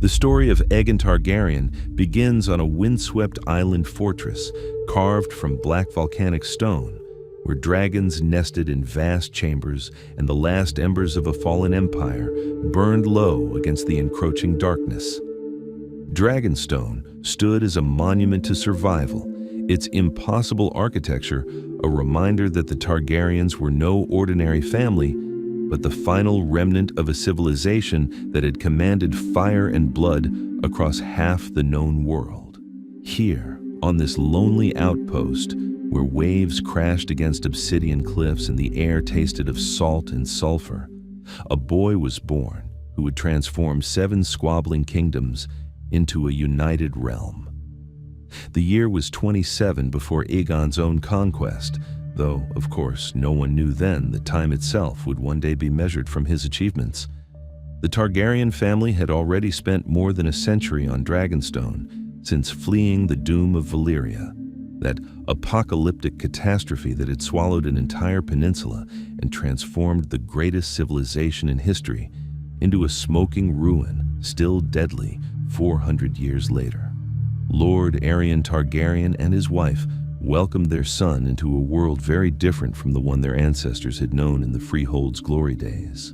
The story of Aegon Targaryen begins on a windswept island fortress carved from black volcanic stone, where dragons nested in vast chambers and the last embers of a fallen empire burned low against the encroaching darkness. Dragonstone stood as a monument to survival, its impossible architecture a reminder that the Targaryens were no ordinary family, but the final remnant of a civilization that had commanded fire and blood across half the known world. Here, on this lonely outpost, where waves crashed against obsidian cliffs and the air tasted of salt and sulfur, a boy was born who would transform 7 squabbling kingdoms into a united realm. The year was 27 before Aegon's own conquest, though, of course, no one knew then that time itself would one day be measured from his achievements. The Targaryen family had already spent more than a century on Dragonstone since fleeing the doom of Valyria, that apocalyptic catastrophe that had swallowed an entire peninsula and transformed the greatest civilization in history into a smoking ruin, still deadly 400 years later. Lord Aegon Targaryen and his wife welcomed their son into a world very different from the one their ancestors had known in the Freehold's glory days.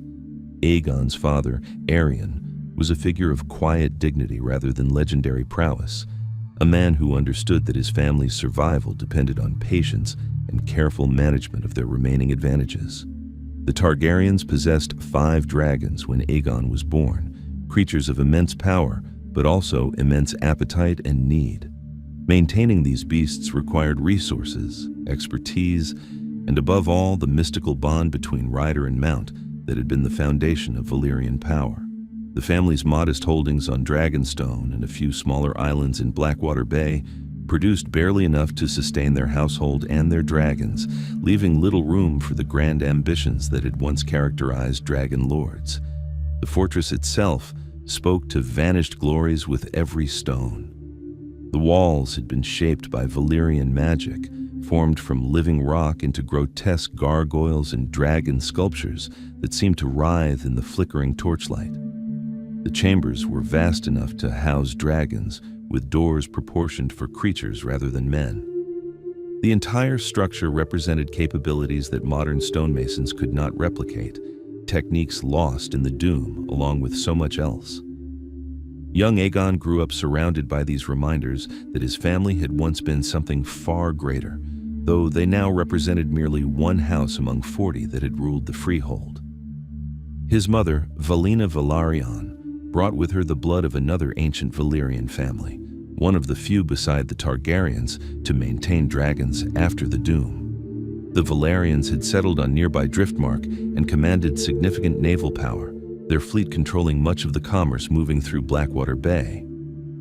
Aegon's father, Aerion, was a figure of quiet dignity rather than legendary prowess, a man who understood that his family's survival depended on patience and careful management of their remaining advantages. The Targaryens possessed 5 dragons when Aegon was born, creatures of immense power, but also immense appetite and need. Maintaining these beasts required resources, expertise, and above all, the mystical bond between rider and mount that had been the foundation of Valyrian power. The family's modest holdings on Dragonstone and a few smaller islands in Blackwater Bay produced barely enough to sustain their household and their dragons, leaving little room for the grand ambitions that had once characterized dragon lords. The fortress itself spoke to vanished glories with every stone. The walls had been shaped by Valyrian magic, formed from living rock into grotesque gargoyles and dragon sculptures that seemed to writhe in the flickering torchlight. The chambers were vast enough to house dragons, with doors proportioned for creatures rather than men. The entire structure represented capabilities that modern stonemasons could not replicate, techniques lost in the doom along with so much else. Young Aegon grew up surrounded by these reminders that his family had once been something far greater, though they now represented merely one house among 40 that had ruled the Freehold. His mother, Valina Velaryon, brought with her the blood of another ancient Valyrian family, one of the few beside the Targaryens to maintain dragons after the Doom. The Velaryons had settled on nearby Driftmark and commanded significant naval power, their fleet controlling much of the commerce moving through Blackwater Bay.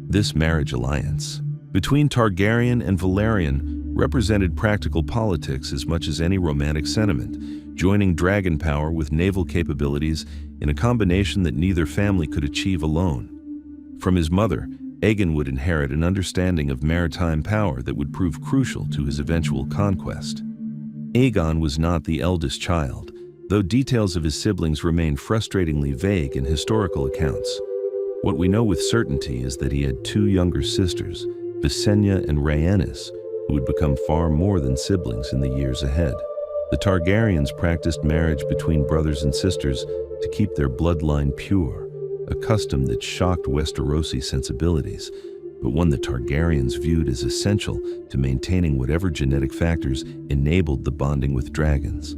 This marriage alliance between Targaryen and Velaryon represented practical politics as much as any romantic sentiment, joining dragon power with naval capabilities in a combination that neither family could achieve alone. From his mother, Aegon would inherit an understanding of maritime power that would prove crucial to his eventual conquest. Aegon was not the eldest child, though details of his siblings remain frustratingly vague in historical accounts. What we know with certainty is that he had 2 younger sisters, Visenya and Rhaenys, who would become far more than siblings in the years ahead. The Targaryens practiced marriage between brothers and sisters to keep their bloodline pure, a custom that shocked Westerosi sensibilities, but one the Targaryens viewed as essential to maintaining whatever genetic factors enabled the bonding with dragons.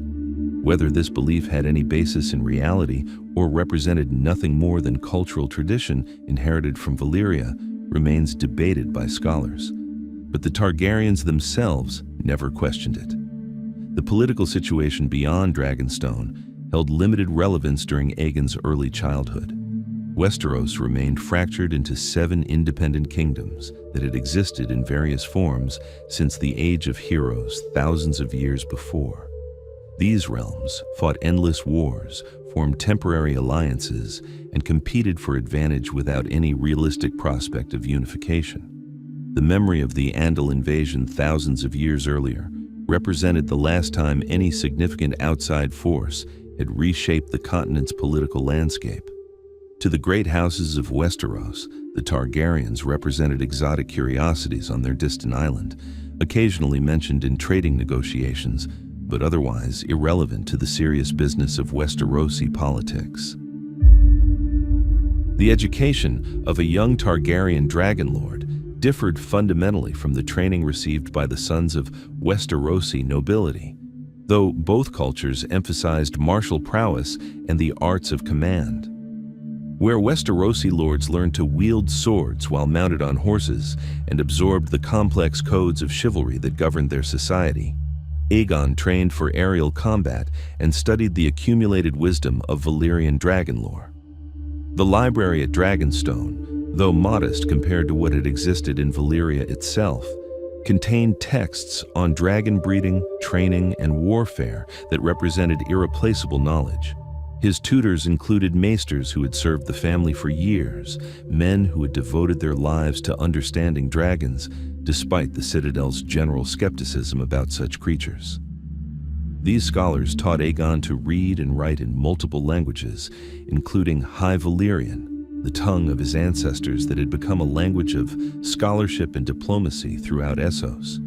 Whether this belief had any basis in reality or represented nothing more than cultural tradition inherited from Valyria remains debated by scholars. But the Targaryens themselves never questioned it. The political situation beyond Dragonstone held limited relevance during Aegon's early childhood. Westeros remained fractured into 7 independent kingdoms that had existed in various forms since the Age of Heroes thousands of years before. These realms fought endless wars, formed temporary alliances, and competed for advantage without any realistic prospect of unification. The memory of the Andal invasion thousands of years earlier represented the last time any significant outside force had reshaped the continent's political landscape. To the great houses of Westeros, the Targaryens represented exotic curiosities on their distant island, occasionally mentioned in trading negotiations, but otherwise irrelevant to the serious business of Westerosi politics. The education of a young Targaryen dragon lord differed fundamentally from the training received by the sons of Westerosi nobility, though both cultures emphasized martial prowess and the arts of command. Where Westerosi lords learned to wield swords while mounted on horses and absorbed the complex codes of chivalry that governed their society, Aegon trained for aerial combat and studied the accumulated wisdom of Valyrian dragon lore. The library at Dragonstone, though modest compared to what had existed in Valyria itself, contained texts on dragon breeding, training, and warfare that represented irreplaceable knowledge. His tutors included maesters who had served the family for years, men who had devoted their lives to understanding dragons, despite the Citadel's general skepticism about such creatures. These scholars taught Aegon to read and write in multiple languages, including High Valyrian, the tongue of his ancestors that had become a language of scholarship and diplomacy throughout Essos.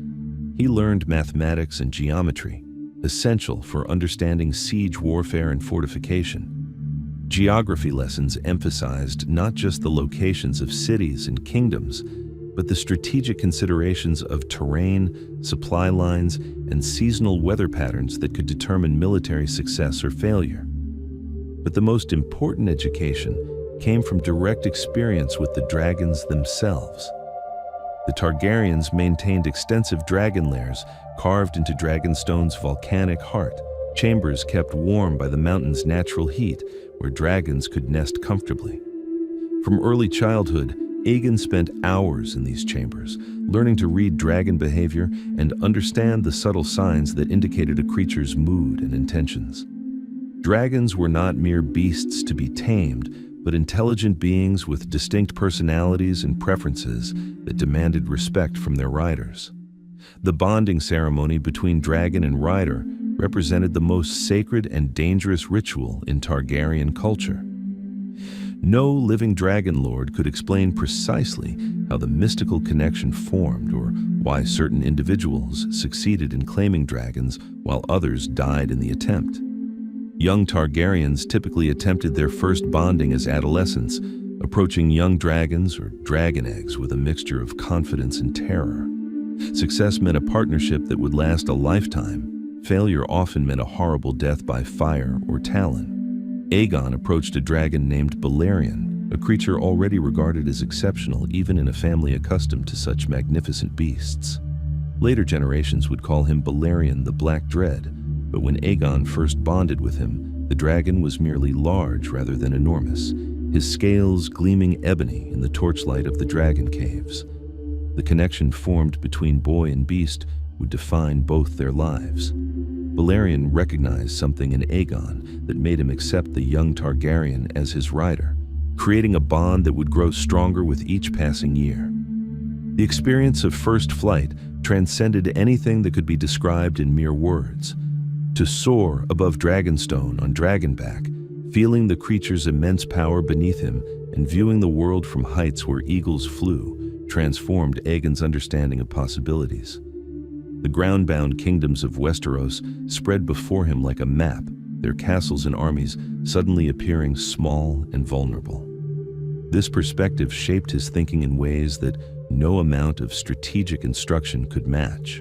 He learned mathematics and geometry, essential for understanding siege warfare and fortification. Geography lessons emphasized not just the locations of cities and kingdoms, but the strategic considerations of terrain, supply lines, and seasonal weather patterns that could determine military success or failure. But the most important education came from direct experience with the dragons themselves. The Targaryens maintained extensive dragon lairs carved into Dragonstone's volcanic heart, chambers kept warm by the mountain's natural heat where dragons could nest comfortably. From early childhood, Aegon spent hours in these chambers, learning to read dragon behavior and understand the subtle signs that indicated a creature's mood and intentions. Dragons were not mere beasts to be tamed, but intelligent beings with distinct personalities and preferences that demanded respect from their riders. The bonding ceremony between dragon and rider represented the most sacred and dangerous ritual in Targaryen culture. No living dragon lord could explain precisely how the mystical connection formed or why certain individuals succeeded in claiming dragons while others died in the attempt. Young Targaryens typically attempted their first bonding as adolescents, approaching young dragons or dragon eggs with a mixture of confidence and terror. Success meant a partnership that would last a lifetime. Failure often meant a horrible death by fire or talon. Aegon approached a dragon named Balerion, a creature already regarded as exceptional even in a family accustomed to such magnificent beasts. Later generations would call him Balerion the Black Dread, but when Aegon first bonded with him, the dragon was merely large rather than enormous, his scales gleaming ebony in the torchlight of the dragon caves. The connection formed between boy and beast would define both their lives. Balerion recognized something in Aegon that made him accept the young Targaryen as his rider, creating a bond that would grow stronger with each passing year. The experience of first flight transcended anything that could be described in mere words. To soar above Dragonstone on Dragonback, feeling the creature's immense power beneath him and viewing the world from heights where eagles flew, transformed Aegon's understanding of possibilities. The ground-bound kingdoms of Westeros spread before him like a map, their castles and armies suddenly appearing small and vulnerable. This perspective shaped his thinking in ways that no amount of strategic instruction could match.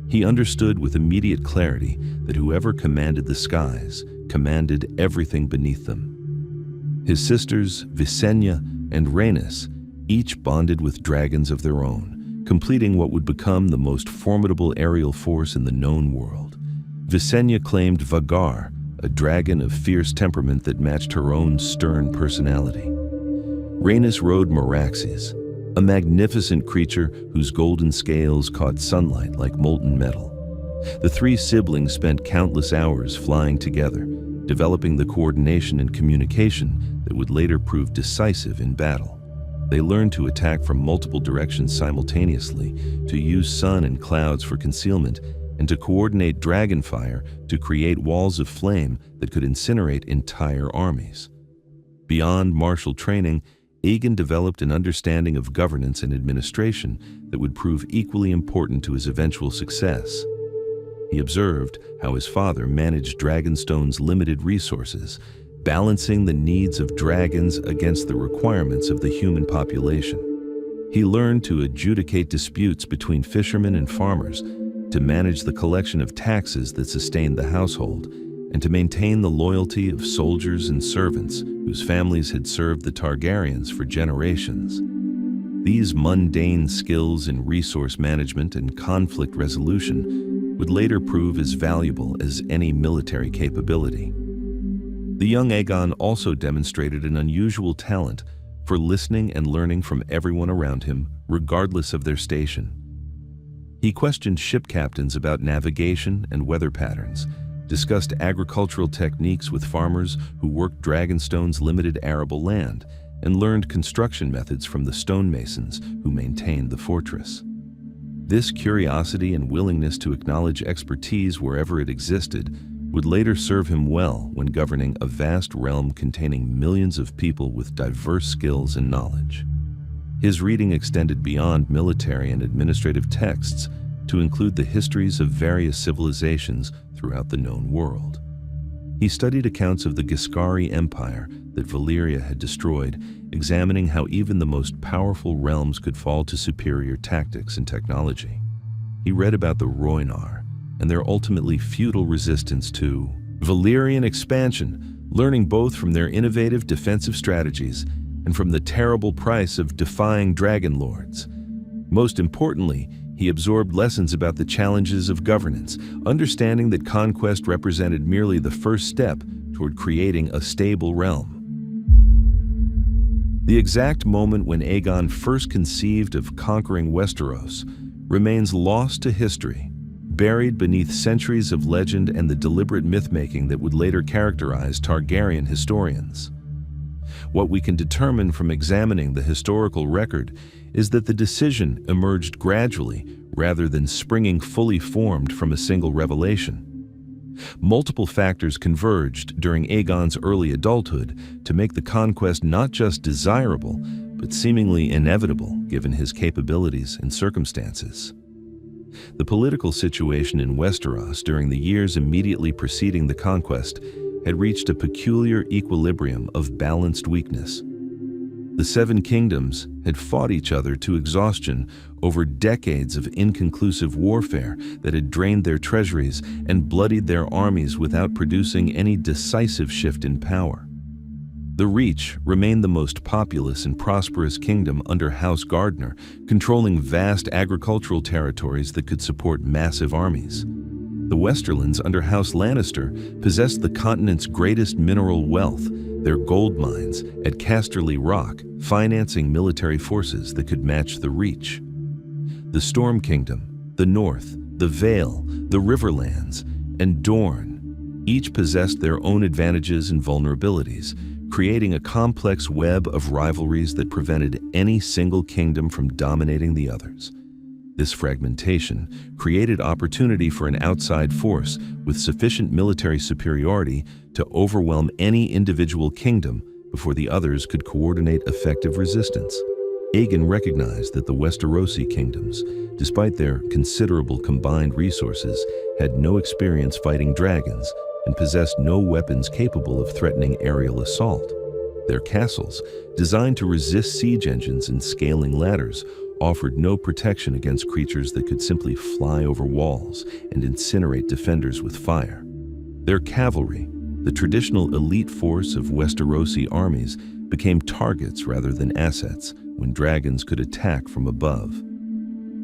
He understood with immediate clarity that whoever commanded the skies commanded everything beneath them. His sisters, Visenya and Rhaenys, each bonded with dragons of their own, completing what would become the most formidable aerial force in the known world. Visenya claimed Vhagar, a dragon of fierce temperament that matched her own stern personality. Rhaenys rode Meraxes, a magnificent creature whose golden scales caught sunlight like molten metal. The three siblings spent countless hours flying together, developing the coordination and communication that would later prove decisive in battle. They learned to attack from multiple directions simultaneously, to use sun and clouds for concealment, and to coordinate dragonfire to create walls of flame that could incinerate entire armies. Beyond martial training, Aegon developed an understanding of governance and administration that would prove equally important to his eventual success. He observed how his father managed Dragonstone's limited resources, balancing the needs of dragons against the requirements of the human population. He learned to adjudicate disputes between fishermen and farmers, to manage the collection of taxes that sustained the household, and to maintain the loyalty of soldiers and servants whose families had served the Targaryens for generations. These mundane skills in resource management and conflict resolution would later prove as valuable as any military capability. The young Aegon also demonstrated an unusual talent for listening and learning from everyone around him, regardless of their station. He questioned ship captains about navigation and weather patterns, discussed agricultural techniques with farmers who worked Dragonstone's limited arable land, and learned construction methods from the stonemasons who maintained the fortress. This curiosity and willingness to acknowledge expertise wherever it existed would later serve him well when governing a vast realm containing millions of people with diverse skills and knowledge. His reading extended beyond military and administrative texts to include the histories of various civilizations throughout the known world. He studied accounts of the Giscari Empire that Valyria had destroyed, examining how even the most powerful realms could fall to superior tactics and technology. He read about the Rhoynar and their ultimately futile resistance to Valyrian expansion, learning both from their innovative defensive strategies and from the terrible price of defying dragon lords. Most importantly, he absorbed lessons about the challenges of governance, understanding that conquest represented merely the first step toward creating a stable realm. The exact moment when Aegon first conceived of conquering Westeros remains lost to history, buried beneath centuries of legend and the deliberate myth-making that would later characterize Targaryen historians. What we can determine from examining the historical record is that the decision emerged gradually rather than springing fully formed from a single revelation. Multiple factors converged during Aegon's early adulthood to make the conquest not just desirable, but seemingly inevitable given his capabilities and circumstances. The political situation in Westeros during the years immediately preceding the conquest had reached a peculiar equilibrium of balanced weakness. The Seven Kingdoms had fought each other to exhaustion over decades of inconclusive warfare that had drained their treasuries and bloodied their armies without producing any decisive shift in power. The Reach remained the most populous and prosperous kingdom under House Gardner, controlling vast agricultural territories that could support massive armies. The Westerlands under House Lannister possessed the continent's greatest mineral wealth, their gold mines at Casterly Rock, financing military forces that could match the Reach. The Storm Kingdom, the North, the Vale, the Riverlands, and Dorne each possessed their own advantages and vulnerabilities, creating a complex web of rivalries that prevented any single kingdom from dominating the others. This fragmentation created opportunity for an outside force with sufficient military superiority to overwhelm any individual kingdom before the others could coordinate effective resistance. Aegon recognized that the Westerosi kingdoms, despite their considerable combined resources, had no experience fighting dragons and possessed no weapons capable of threatening aerial assault. Their castles, designed to resist siege engines and scaling ladders, offered no protection against creatures that could simply fly over walls and incinerate defenders with fire. Their cavalry, the traditional elite force of Westerosi armies, became targets rather than assets when dragons could attack from above.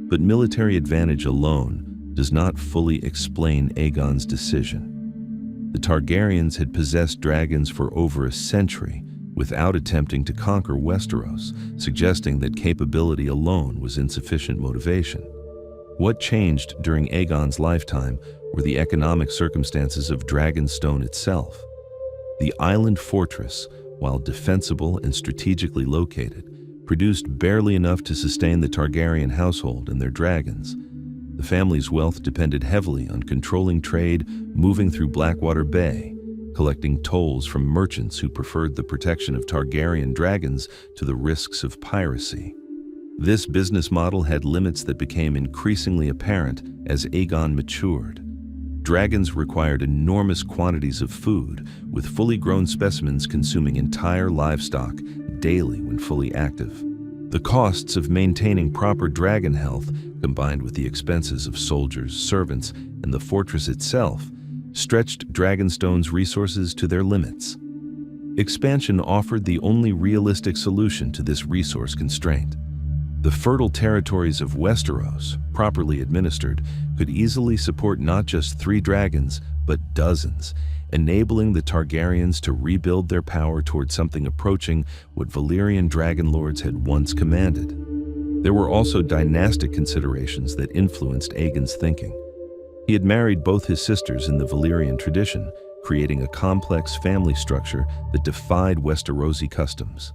But military advantage alone does not fully explain Aegon's decision. The Targaryens had possessed dragons for over a century without attempting to conquer Westeros, suggesting that capability alone was insufficient motivation. What changed during Aegon's lifetime were the economic circumstances of Dragonstone itself. The island fortress, while defensible and strategically located, produced barely enough to sustain the Targaryen household and their dragons. The family's wealth depended heavily on controlling trade moving through Blackwater Bay, collecting tolls from merchants who preferred the protection of Targaryen dragons to the risks of piracy. This business model had limits that became increasingly apparent as Aegon matured. Dragons required enormous quantities of food, with fully grown specimens consuming entire livestock daily when fully active. The costs of maintaining proper dragon health, combined with the expenses of soldiers, servants, and the fortress itself, stretched Dragonstone's resources to their limits. Expansion offered the only realistic solution to this resource constraint. The fertile territories of Westeros, properly administered, could easily support not just 3 dragons, but dozens, enabling the Targaryens to rebuild their power toward something approaching what Valyrian dragon lords had once commanded. There were also dynastic considerations that influenced Aegon's thinking. He had married both his sisters in the Valyrian tradition, creating a complex family structure that defied Westerosi customs.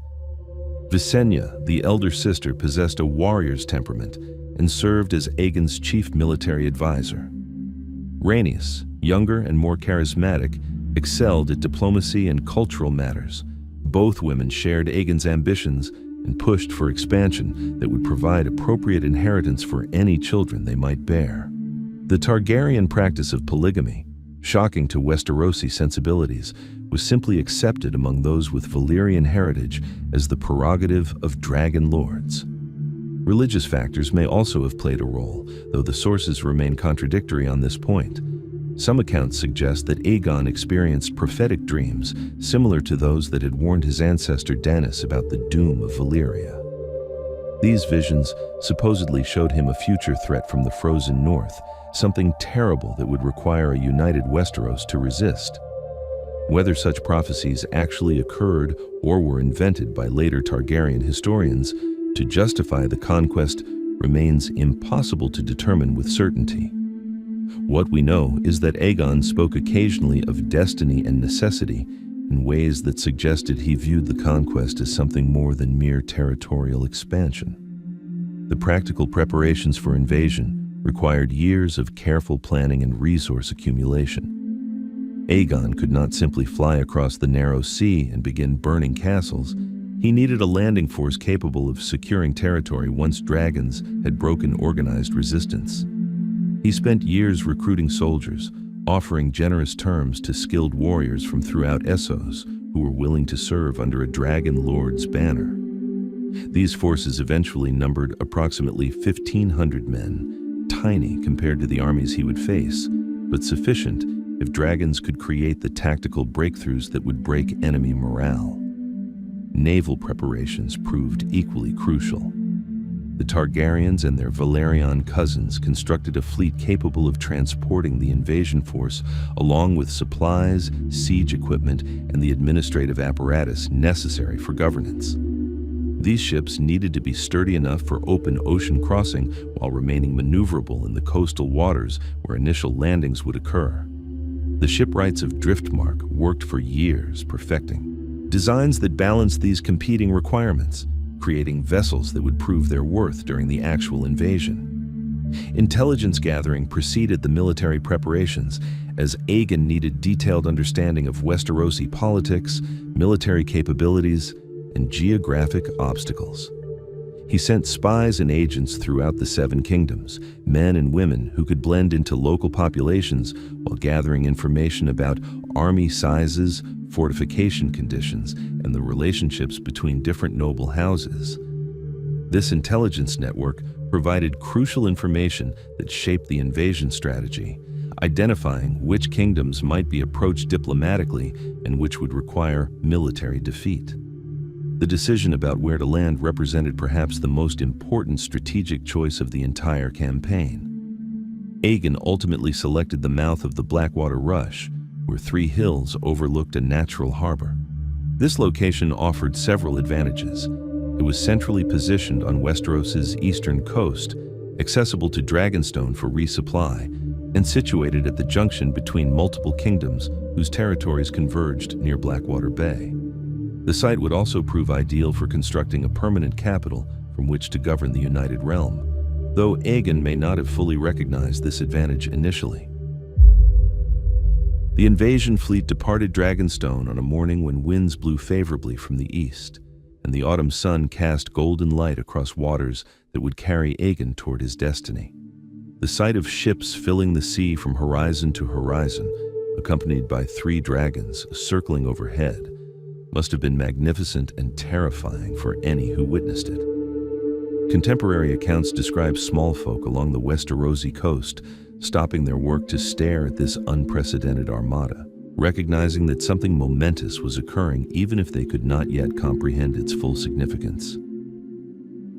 Visenya, the elder sister, possessed a warrior's temperament and served as Aegon's chief military advisor. Rhaenys, younger and more charismatic, excelled at diplomacy and cultural matters. Both women shared Aegon's ambitions and pushed for expansion that would provide appropriate inheritance for any children they might bear. The Targaryen practice of polygamy, shocking to Westerosi sensibilities, was simply accepted among those with Valyrian heritage as the prerogative of dragon lords. Religious factors may also have played a role, though the sources remain contradictory on this point. Some accounts suggest that Aegon experienced prophetic dreams similar to those that had warned his ancestor Danis about the doom of Valyria. These visions supposedly showed him a future threat from the frozen north, something terrible that would require a united Westeros to resist. Whether such prophecies actually occurred or were invented by later Targaryen historians to justify the conquest remains impossible to determine with certainty. What we know is that Aegon spoke occasionally of destiny and necessity in ways that suggested he viewed the conquest as something more than mere territorial expansion. The practical preparations for invasion required years of careful planning and resource accumulation. Aegon could not simply fly across the narrow sea and begin burning castles. He needed a landing force capable of securing territory once dragons had broken organized resistance. He spent years recruiting soldiers, offering generous terms to skilled warriors from throughout Essos who were willing to serve under a dragon lord's banner. These forces eventually numbered approximately 1,500 men, tiny compared to the armies he would face, but sufficient if dragons could create the tactical breakthroughs that would break enemy morale. Naval preparations proved equally crucial. The Targaryens and their Valyrian cousins constructed a fleet capable of transporting the invasion force along with supplies, siege equipment, and the administrative apparatus necessary for governance. These ships needed to be sturdy enough for open ocean crossing while remaining maneuverable in the coastal waters where initial landings would occur. The shipwrights of Driftmark worked for years perfecting designs that balanced these competing requirements, creating vessels that would prove their worth during the actual invasion. Intelligence gathering preceded the military preparations, as Aegon needed detailed understanding of Westerosi politics, military capabilities, and geographic obstacles. He sent spies and agents throughout the Seven Kingdoms, men and women who could blend into local populations while gathering information about army sizes, fortification conditions, and the relationships between different noble houses. This intelligence network provided crucial information that shaped the invasion strategy, identifying which kingdoms might be approached diplomatically and which would require military defeat. The decision about where to land represented perhaps the most important strategic choice of the entire campaign. Aegon ultimately selected the mouth of the Blackwater Rush, where 3 hills overlooked a natural harbor. This location offered several advantages. It was centrally positioned on Westeros's eastern coast, accessible to Dragonstone for resupply, and situated at the junction between multiple kingdoms whose territories converged near Blackwater Bay. The site would also prove ideal for constructing a permanent capital from which to govern the United Realm, though Aegon may not have fully recognized this advantage initially. The invasion fleet departed Dragonstone on a morning when winds blew favorably from the east, and the autumn sun cast golden light across waters that would carry Aegon toward his destiny. The sight of ships filling the sea from horizon to horizon, accompanied by 3 dragons circling overhead, must have been magnificent and terrifying for any who witnessed it. Contemporary accounts describe small folk along the Westerosi coast stopping their work to stare at this unprecedented armada, recognizing that something momentous was occurring even if they could not yet comprehend its full significance.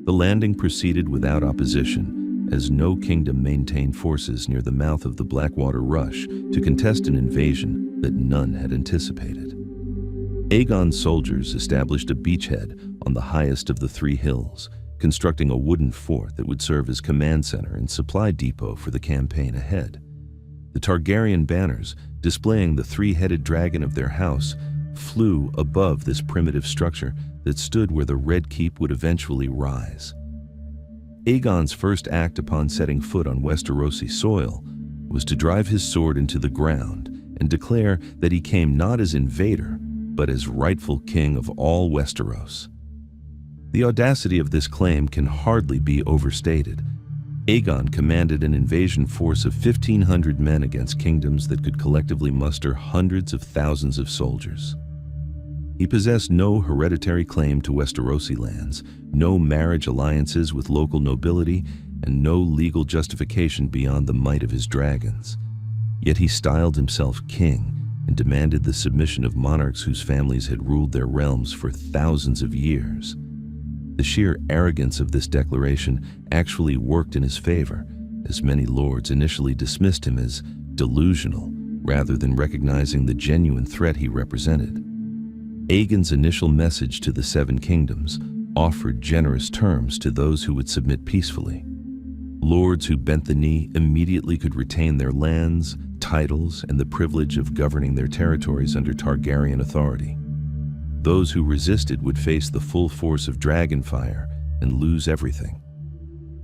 The landing proceeded without opposition, as no kingdom maintained forces near the mouth of the Blackwater Rush to contest an invasion that none had anticipated. Aegon's soldiers established a beachhead on the highest of the 3 hills, constructing a wooden fort that would serve as command center and supply depot for the campaign ahead. The Targaryen banners, displaying the 3-headed dragon of their house, flew above this primitive structure that stood where the Red Keep would eventually rise. Aegon's first act upon setting foot on Westerosi soil was to drive his sword into the ground and declare that he came not as invader, but as rightful king of all Westeros. The audacity of this claim can hardly be overstated. Aegon commanded an invasion force of 1,500 men against kingdoms that could collectively muster hundreds of thousands of soldiers. He possessed no hereditary claim to Westerosi lands, no marriage alliances with local nobility, and no legal justification beyond the might of his dragons. Yet he styled himself king and demanded the submission of monarchs whose families had ruled their realms for thousands of years. The sheer arrogance of this declaration actually worked in his favor, as many lords initially dismissed him as delusional rather than recognizing the genuine threat he represented. Aegon's initial message to the 7 kingdoms offered generous terms to those who would submit peacefully. Lords who bent the knee immediately could retain their lands, titles, and the privilege of governing their territories under Targaryen authority. Those who resisted would face the full force of dragonfire and lose everything.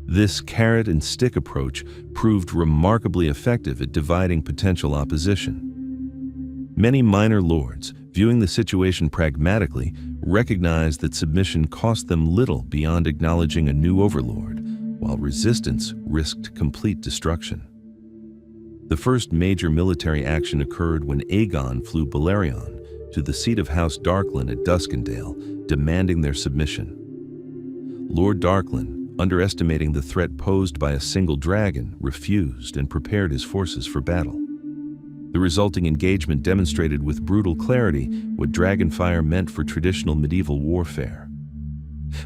This carrot-and-stick approach proved remarkably effective at dividing potential opposition. Many minor lords, viewing the situation pragmatically, recognized that submission cost them little beyond acknowledging a new overlord, while resistance risked complete destruction. The first major military action occurred when Aegon flew Balerion to the seat of House Darklyn at Duskendale, demanding their submission. Lord Darklyn, underestimating the threat posed by a single dragon, refused and prepared his forces for battle. The resulting engagement demonstrated with brutal clarity what dragonfire meant for traditional medieval warfare.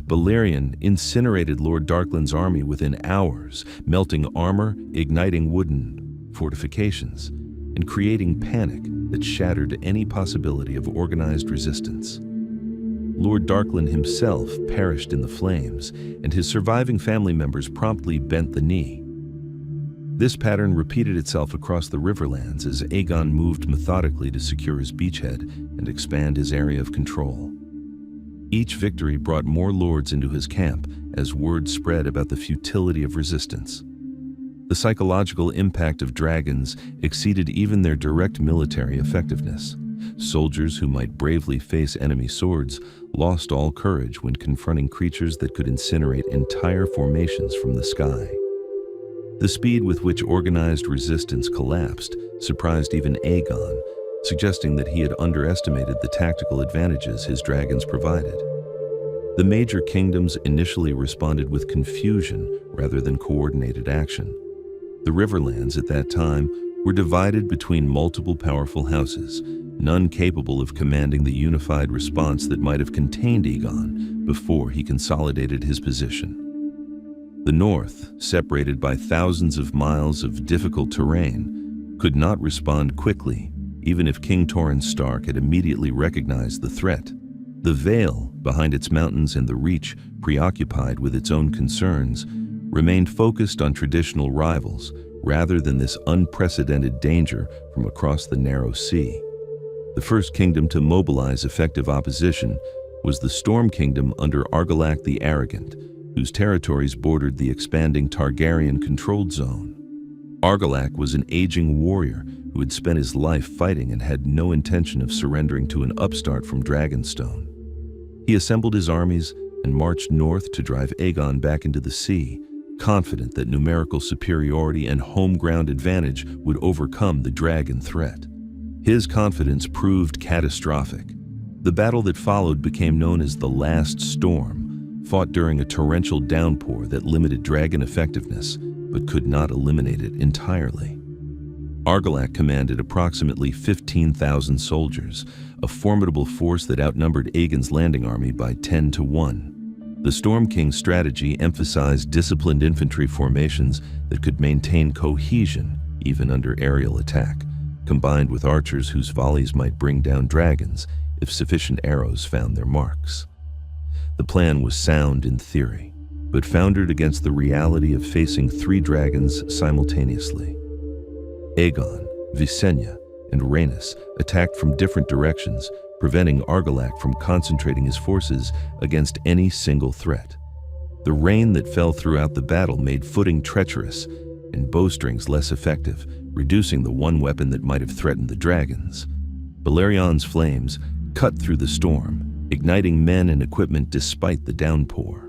Balerion incinerated Lord Darklyn's army within hours, melting armor, igniting wooden fortifications, and creating panic that shattered any possibility of organized resistance. Lord Darklyn himself perished in the flames, and his surviving family members promptly bent the knee. This pattern repeated itself across the Riverlands as Aegon moved methodically to secure his beachhead and expand his area of control. Each victory brought more lords into his camp as word spread about the futility of resistance. The psychological impact of dragons exceeded even their direct military effectiveness. Soldiers who might bravely face enemy swords lost all courage when confronting creatures that could incinerate entire formations from the sky. The speed with which organized resistance collapsed surprised even Aegon, suggesting that he had underestimated the tactical advantages his dragons provided. The major kingdoms initially responded with confusion rather than coordinated action. The Riverlands at that time were divided between multiple powerful houses, none capable of commanding the unified response that might have contained Aegon before he consolidated his position. The North, separated by thousands of miles of difficult terrain, could not respond quickly, even if King Torrhen Stark had immediately recognized the threat. The Vale, behind its mountains and the Reach, preoccupied with its own concerns, remained focused on traditional rivals rather than this unprecedented danger from across the narrow sea. The first kingdom to mobilize effective opposition was the Storm Kingdom under Argilac the Arrogant, whose territories bordered the expanding Targaryen-controlled zone. Argilac was an aging warrior who had spent his life fighting and had no intention of surrendering to an upstart from Dragonstone. He assembled his armies and marched north to drive Aegon back into the sea, confident that numerical superiority and home ground advantage would overcome the dragon threat. His confidence proved catastrophic. The battle that followed became known as the Last Storm, fought during a torrential downpour that limited dragon effectiveness, but could not eliminate it entirely. Argilac commanded approximately 15,000 soldiers, a formidable force that outnumbered Aegon's landing army by 10 to 1. The Storm King's strategy emphasized disciplined infantry formations that could maintain cohesion even under aerial attack, combined with archers whose volleys might bring down dragons if sufficient arrows found their marks. The plan was sound in theory, but foundered against the reality of facing 3 dragons simultaneously. Aegon, Visenya, and Rhaenys attacked from different directions, preventing Argilac from concentrating his forces against any single threat. The rain that fell throughout the battle made footing treacherous and bowstrings less effective, reducing the one weapon that might have threatened the dragons. Balerion's flames cut through the storm, igniting men and equipment despite the downpour.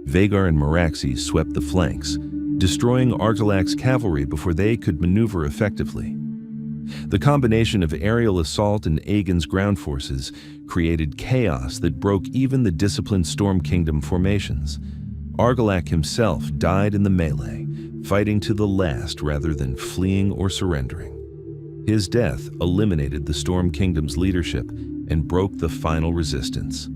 Vhagar and Meraxes swept the flanks, destroying Argilac's cavalry before they could maneuver effectively. The combination of aerial assault and Aegon's ground forces created chaos that broke even the disciplined Storm Kingdom formations. Argilac himself died in the melee, fighting to the last rather than fleeing or surrendering. His death eliminated the Storm Kingdom's leadership and broke the final resistance.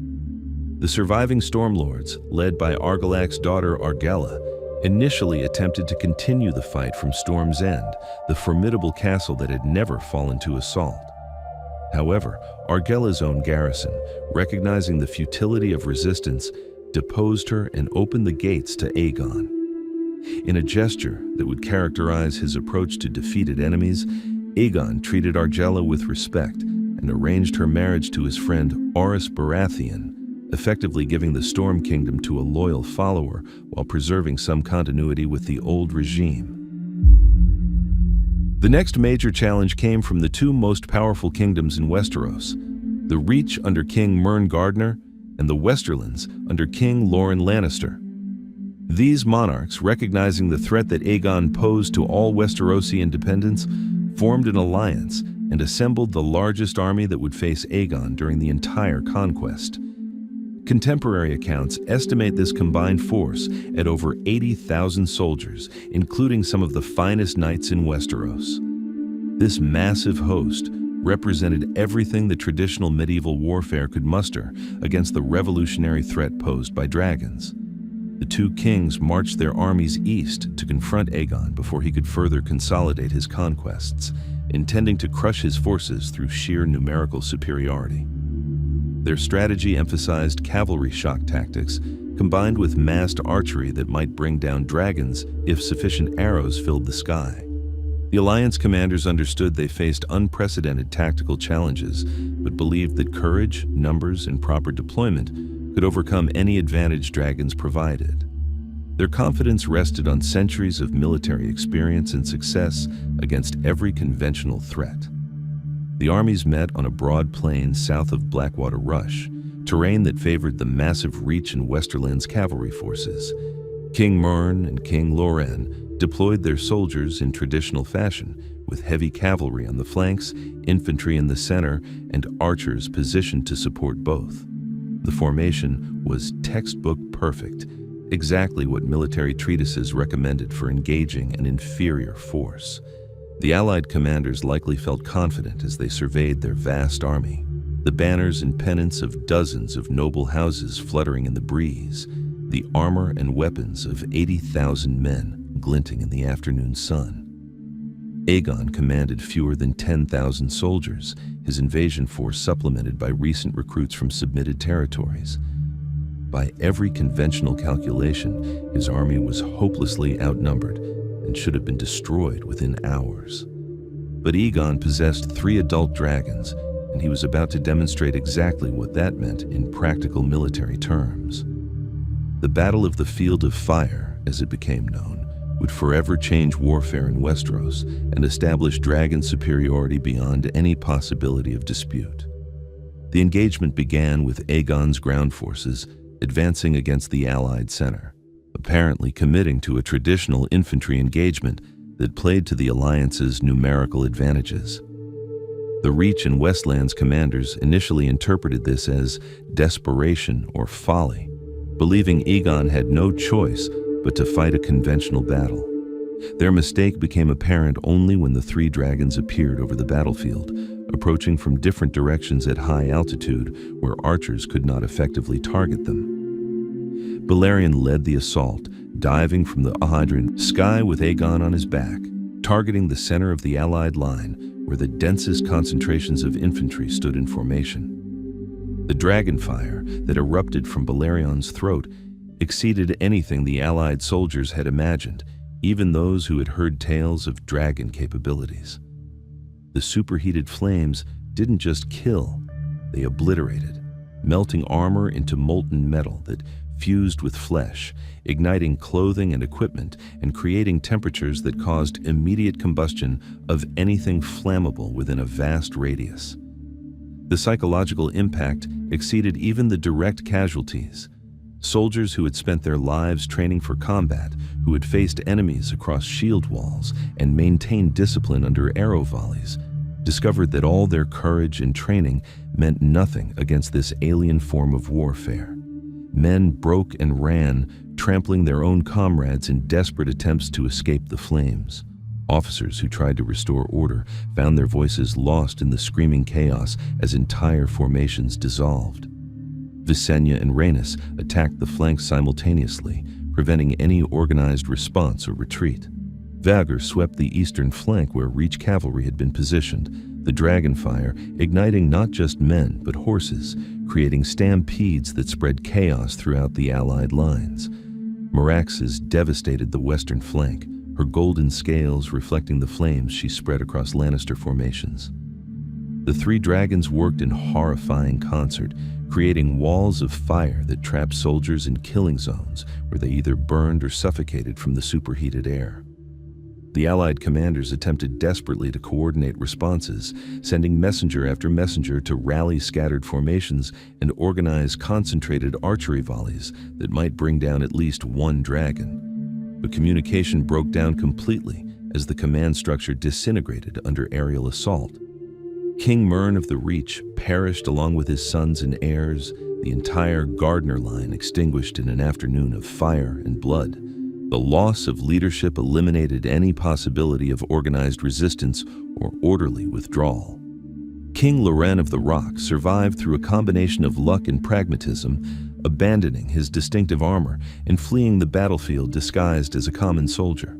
The surviving Stormlords, led by Argilac's daughter Argella, initially attempted to continue the fight from Storm's End, the formidable castle that had never fallen to assault. However, Argella's own garrison, recognizing the futility of resistance, deposed her and opened the gates to Aegon. In a gesture that would characterize his approach to defeated enemies, Aegon treated Argella with respect and arranged her marriage to his friend Aurys Baratheon, effectively giving the Storm Kingdom to a loyal follower while preserving some continuity with the old regime. The next major challenge came from the 2 most powerful kingdoms in Westeros, the Reach under King Mern Gardner and the Westerlands under King Loren Lannister. These monarchs, recognizing the threat that Aegon posed to all Westerosi independence, formed an alliance and assembled the largest army that would face Aegon during the entire conquest. Contemporary accounts estimate this combined force at over 80,000 soldiers, including some of the finest knights in Westeros. This massive host represented everything that traditional medieval warfare could muster against the revolutionary threat posed by dragons. The 2 kings marched their armies east to confront Aegon before he could further consolidate his conquests, intending to crush his forces through sheer numerical superiority. Their strategy emphasized cavalry shock tactics, combined with massed archery that might bring down dragons if sufficient arrows filled the sky. The alliance commanders understood they faced unprecedented tactical challenges, but believed that courage, numbers, and proper deployment could overcome any advantage dragons provided. Their confidence rested on centuries of military experience and success against every conventional threat. The armies met on a broad plain south of Blackwater Rush, terrain that favored the massive Reach and Westerlands cavalry forces. King Mern and King Loren deployed their soldiers in traditional fashion, with heavy cavalry on the flanks, infantry in the center, and archers positioned to support both. The formation was textbook perfect, exactly what military treatises recommended for engaging an inferior force. The Allied commanders likely felt confident as they surveyed their vast army, the banners and pennants of dozens of noble houses fluttering in the breeze, the armor and weapons of 80,000 men glinting in the afternoon sun. Aegon commanded fewer than 10,000 soldiers, his invasion force supplemented by recent recruits from submitted territories. By every conventional calculation, his army was hopelessly outnumbered and should have been destroyed within hours. But Aegon possessed 3 adult dragons, and he was about to demonstrate exactly what that meant in practical military terms. The Battle of the Field of Fire, as it became known, would forever change warfare in Westeros and establish dragon superiority beyond any possibility of dispute. The engagement began with Aegon's ground forces advancing against the Allied center, apparently committing to a traditional infantry engagement that played to the alliance's numerical advantages. The Reach and Westland's commanders initially interpreted this as desperation or folly, believing Aegon had no choice but to fight a conventional battle. Their mistake became apparent only when the three dragons appeared over the battlefield, approaching from different directions at high altitude where archers could not effectively target them. Balerion led the assault, diving from the Ahadran sky with Aegon on his back, targeting the center of the Allied line where the densest concentrations of infantry stood in formation. The dragon fire that erupted from Balerion's throat exceeded anything the Allied soldiers had imagined, even those who had heard tales of dragon capabilities. The superheated flames didn't just kill, they obliterated, melting armor into molten metal that fused with flesh, igniting clothing and equipment, and creating temperatures that caused immediate combustion of anything flammable within a vast radius. The psychological impact exceeded even the direct casualties. Soldiers who had spent their lives training for combat, who had faced enemies across shield walls and maintained discipline under arrow volleys, discovered that all their courage and training meant nothing against this alien form of warfare. Men broke and ran, trampling their own comrades in desperate attempts to escape the flames. Officers who tried to restore order found their voices lost in the screaming chaos as entire formations dissolved. Visenya and Rhaenys attacked the flanks simultaneously, preventing any organized response or retreat. Vhagar swept the eastern flank where Reach cavalry had been positioned, the dragon fire igniting not just men but horses, creating stampedes that spread chaos throughout the Allied lines. Meraxes devastated the western flank, her golden scales reflecting the flames she spread across Lannister formations. The three dragons worked in horrifying concert, creating walls of fire that trapped soldiers in killing zones where they either burned or suffocated from the superheated air. The Allied commanders attempted desperately to coordinate responses, sending messenger after messenger to rally scattered formations and organize concentrated archery volleys that might bring down at least one dragon. But communication broke down completely as the command structure disintegrated under aerial assault. King Mern of the Reach perished along with his sons and heirs, the entire Gardner line extinguished in an afternoon of fire and blood. The loss of leadership eliminated any possibility of organized resistance or orderly withdrawal. King Loren of the Rock survived through a combination of luck and pragmatism, abandoning his distinctive armor and fleeing the battlefield disguised as a common soldier.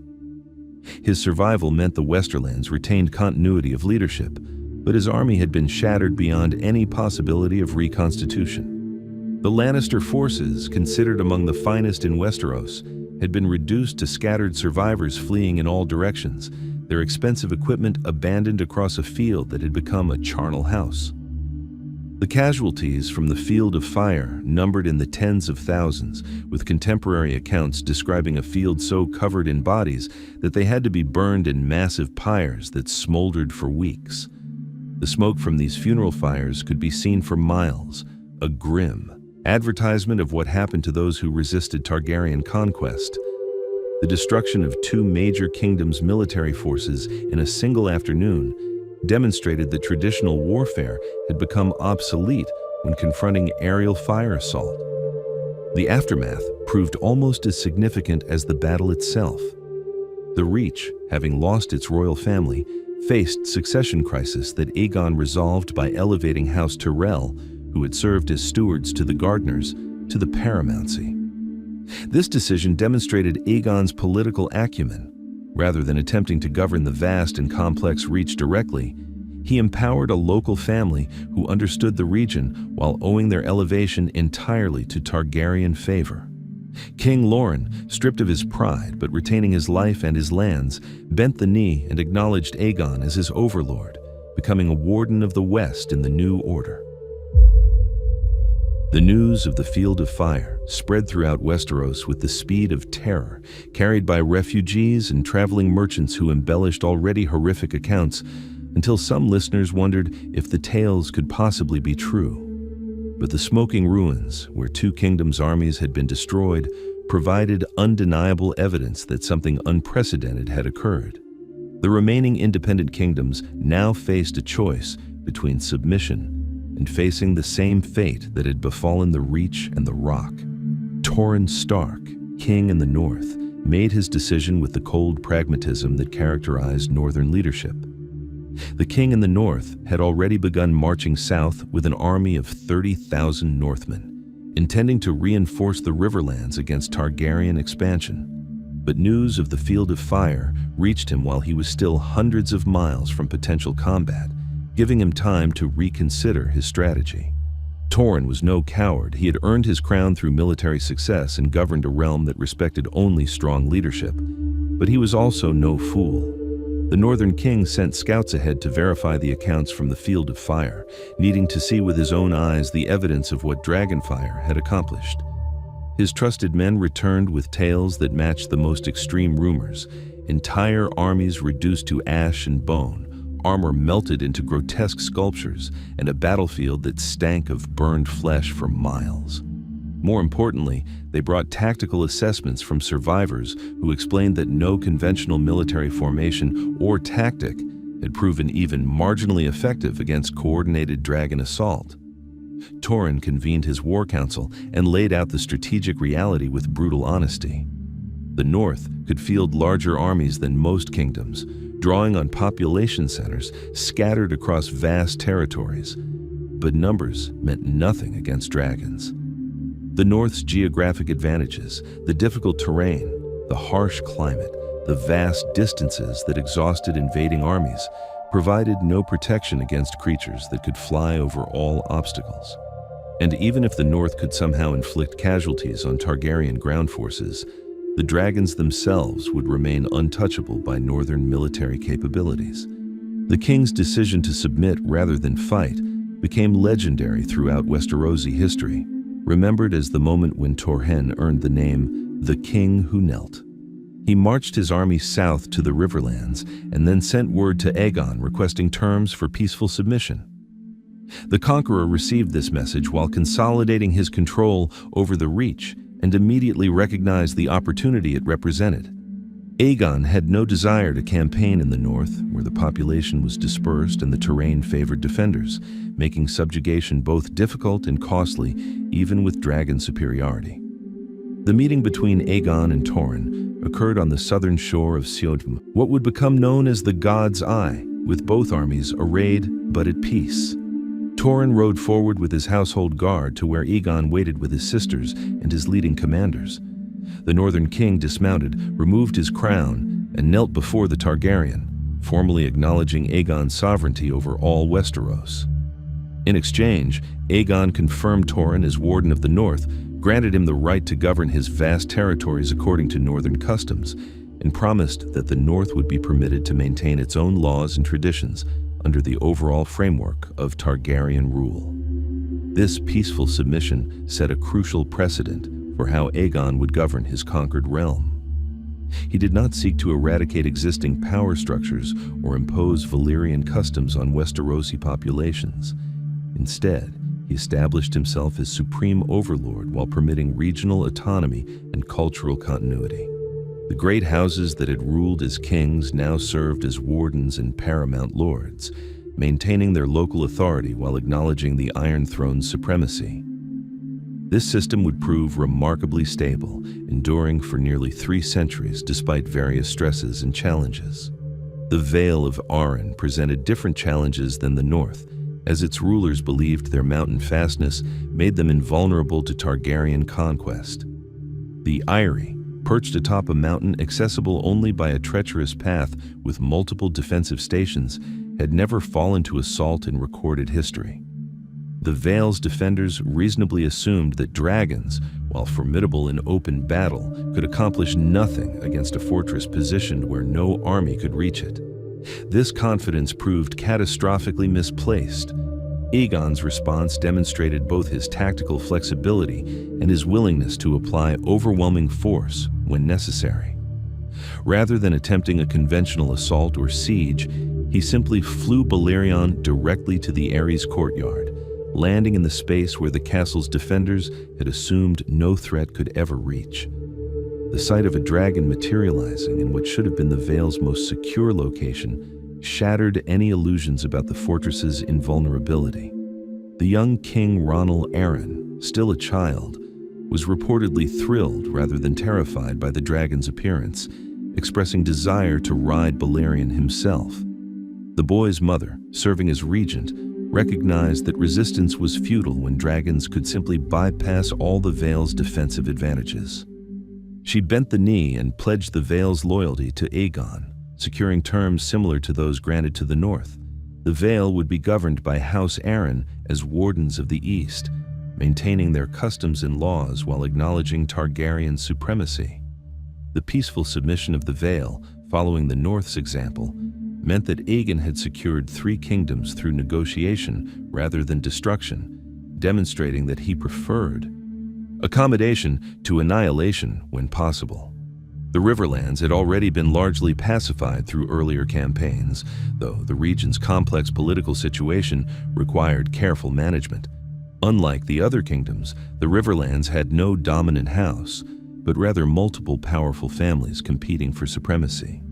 His survival meant the Westerlands retained continuity of leadership, but his army had been shattered beyond any possibility of reconstitution. The Lannister forces, considered among the finest in Westeros, had been reduced to scattered survivors fleeing in all directions, their expensive equipment abandoned across a field that had become a charnel house. The casualties from the Field of Fire numbered in the tens of thousands, with contemporary accounts describing a field so covered in bodies that they had to be burned in massive pyres that smoldered for weeks. The smoke from these funeral fires could be seen for miles, a grim advertisement of what happened to those who resisted Targaryen conquest. The destruction of two major kingdoms' military forces in a single afternoon demonstrated that traditional warfare had become obsolete when confronting aerial fire assault. The aftermath proved almost as significant as the battle itself. The Reach, having lost its royal family, faced succession crisis that Aegon resolved by elevating House Tyrell, who had served as stewards to the Gardners, to the paramountcy. This decision demonstrated Aegon's political acumen. Rather than attempting to govern the vast and complex Reach directly, he empowered a local family who understood the region while owing their elevation entirely to Targaryen favor. King Loren, stripped of his pride but retaining his life and his lands, bent the knee and acknowledged Aegon as his overlord, becoming a warden of the West in the new order. The news of the Field of Fire spread throughout Westeros with the speed of terror, carried by refugees and traveling merchants who embellished already horrific accounts, until some listeners wondered if the tales could possibly be true. But the smoking ruins, where two kingdoms' armies had been destroyed, provided undeniable evidence that something unprecedented had occurred. The remaining independent kingdoms now faced a choice between submission and facing the same fate that had befallen the Reach and the Rock. Torrhen Stark, king in the north, made his decision with the cold pragmatism that characterized northern leadership. The king in the north had already begun marching south with an army of 30,000 Northmen, intending to reinforce the Riverlands against Targaryen expansion. But news of the Field of Fire reached him while he was still hundreds of miles from potential combat, giving him time to reconsider his strategy. Torrhen was no coward. He had earned his crown through military success and governed a realm that respected only strong leadership. But he was also no fool. The Northern King sent scouts ahead to verify the accounts from the Field of Fire, needing to see with his own eyes the evidence of what Dragonfire had accomplished. His trusted men returned with tales that matched the most extreme rumors: entire armies reduced to ash and bone, armor melted into grotesque sculptures, and a battlefield that stank of burned flesh for miles. More importantly, they brought tactical assessments from survivors who explained that no conventional military formation or tactic had proven even marginally effective against coordinated dragon assault. Torrhen convened his war council and laid out the strategic reality with brutal honesty. The North could field larger armies than most kingdoms, drawing on population centers scattered across vast territories. But numbers meant nothing against dragons. The North's geographic advantages, the difficult terrain, the harsh climate, the vast distances that exhausted invading armies, provided no protection against creatures that could fly over all obstacles. And even if the North could somehow inflict casualties on Targaryen ground forces, the dragons themselves would remain untouchable by northern military capabilities. The king's decision to submit rather than fight became legendary throughout Westerosi history, remembered as the moment when Torrhen earned the name the King Who Knelt. He marched his army south to the Riverlands and then sent word to Aegon requesting terms for peaceful submission. The Conqueror received this message while consolidating his control over the Reach and immediately recognized the opportunity it represented. Aegon had no desire to campaign in the north, where the population was dispersed and the terrain favored defenders, making subjugation both difficult and costly, even with dragon superiority. The meeting between Aegon and Torrhen occurred on the southern shore of Siodm, what would become known as the God's Eye, with both armies arrayed but at peace. Torrhen rode forward with his household guard to where Aegon waited with his sisters and his leading commanders. The Northern King dismounted, removed his crown, and knelt before the Targaryen, formally acknowledging Aegon's sovereignty over all Westeros. In exchange, Aegon confirmed Torrhen as Warden of the North, granted him the right to govern his vast territories according to Northern customs, and promised that the North would be permitted to maintain its own laws and traditions under the overall framework of Targaryen rule. This peaceful submission set a crucial precedent for how Aegon would govern his conquered realm. He did not seek to eradicate existing power structures or impose Valyrian customs on Westerosi populations. Instead, he established himself as supreme overlord while permitting regional autonomy and cultural continuity. The great houses that had ruled as kings now served as wardens and paramount lords, maintaining their local authority while acknowledging the Iron Throne's supremacy. This system would prove remarkably stable, enduring for nearly 3 centuries despite various stresses and challenges. The Vale of Arryn presented different challenges than the North, as its rulers believed their mountain fastness made them invulnerable to Targaryen conquest. The Eyrie, perched atop a mountain accessible only by a treacherous path with multiple defensive stations, had never fallen to assault in recorded history. The Vale's defenders reasonably assumed that dragons, while formidable in open battle, could accomplish nothing against a fortress positioned where no army could reach it. This confidence proved catastrophically misplaced. Aegon's response demonstrated both his tactical flexibility and his willingness to apply overwhelming force when necessary. Rather than attempting a conventional assault or siege, he simply flew Balerion directly to the Ares courtyard, landing in the space where the castle's defenders had assumed no threat could ever reach. The sight of a dragon materializing in what should have been the Vale's most secure location shattered any illusions about the fortress's invulnerability. The young King Ronald Arryn, still a child, was reportedly thrilled rather than terrified by the dragon's appearance, expressing desire to ride Balerion himself. The boy's mother, serving as regent, recognized that resistance was futile when dragons could simply bypass all the Vale's defensive advantages. She bent the knee and pledged the Vale's loyalty to Aegon, securing terms similar to those granted to the north. The Vale would be governed by House Arryn as wardens of the East, maintaining their customs and laws while acknowledging Targaryen supremacy. The peaceful submission of the Vale, following the North's example, meant that Aegon had secured 3 kingdoms through negotiation rather than destruction, demonstrating that he preferred accommodation to annihilation when possible. The Riverlands had already been largely pacified through earlier campaigns, though the region's complex political situation required careful management. Unlike the other kingdoms, the Riverlands had no dominant house, but rather multiple powerful families competing for supremacy.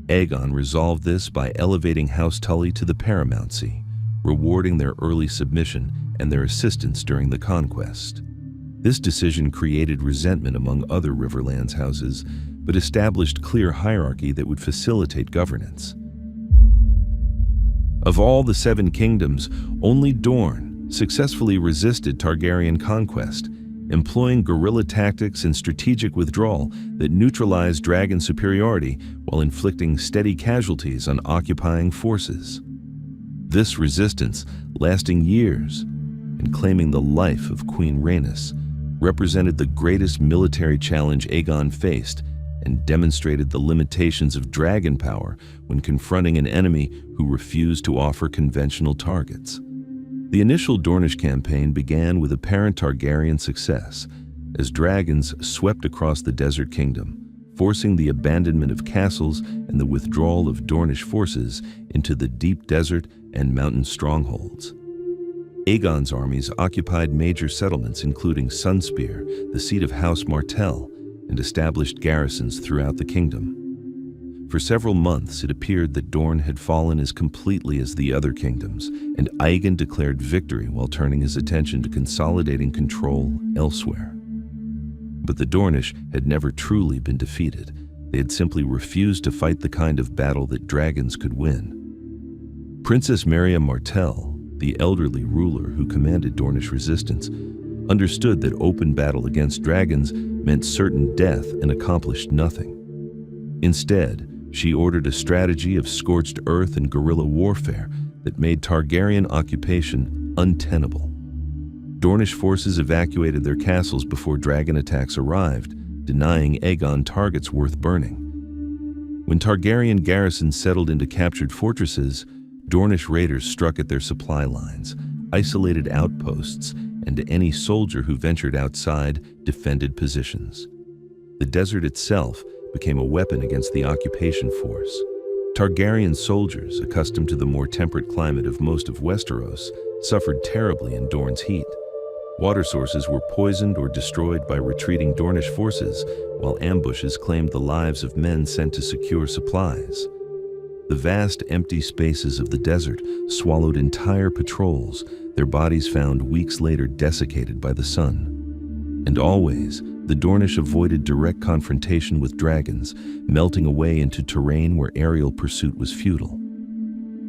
Aegon resolved this by elevating House Tully to the paramountcy, rewarding their early submission and their assistance during the conquest. This decision created resentment among other Riverlands houses, but established clear hierarchy that would facilitate governance. Of all the 7 kingdoms, only Dorne successfully resisted Targaryen conquest, employing guerrilla tactics and strategic withdrawal that neutralized dragon superiority while inflicting steady casualties on occupying forces. This resistance, lasting years and claiming the life of Queen Rhaenys, represented the greatest military challenge Aegon faced and demonstrated the limitations of dragon power when confronting an enemy who refused to offer conventional targets. The initial Dornish campaign began with apparent Targaryen success, as dragons swept across the Desert Kingdom, forcing the abandonment of castles and the withdrawal of Dornish forces into the deep desert and mountain strongholds. Aegon's armies occupied major settlements including Sunspear, the seat of House Martell, and established garrisons throughout the kingdom. For several months, it appeared that Dorne had fallen as completely as the other kingdoms, and Aegon declared victory while turning his attention to consolidating control elsewhere. But the Dornish had never truly been defeated. They had simply refused to fight the kind of battle that dragons could win. Princess Miriam Martell, the elderly ruler who commanded Dornish resistance, understood that open battle against dragons meant certain death and accomplished nothing. Instead, she ordered a strategy of scorched earth and guerrilla warfare that made Targaryen occupation untenable. Dornish forces evacuated their castles before dragon attacks arrived, denying Aegon targets worth burning. When Targaryen garrisons settled into captured fortresses, Dornish raiders struck at their supply lines, isolated outposts, and any soldier who ventured outside defended positions. The desert itself became a weapon against the occupation force. Targaryen soldiers, accustomed to the more temperate climate of most of Westeros, suffered terribly in Dorne's heat. Water sources were poisoned or destroyed by retreating Dornish forces, while ambushes claimed the lives of men sent to secure supplies. The vast empty spaces of the desert swallowed entire patrols, their bodies found weeks later desiccated by the sun. And always, the Dornish avoided direct confrontation with dragons, melting away into terrain where aerial pursuit was futile.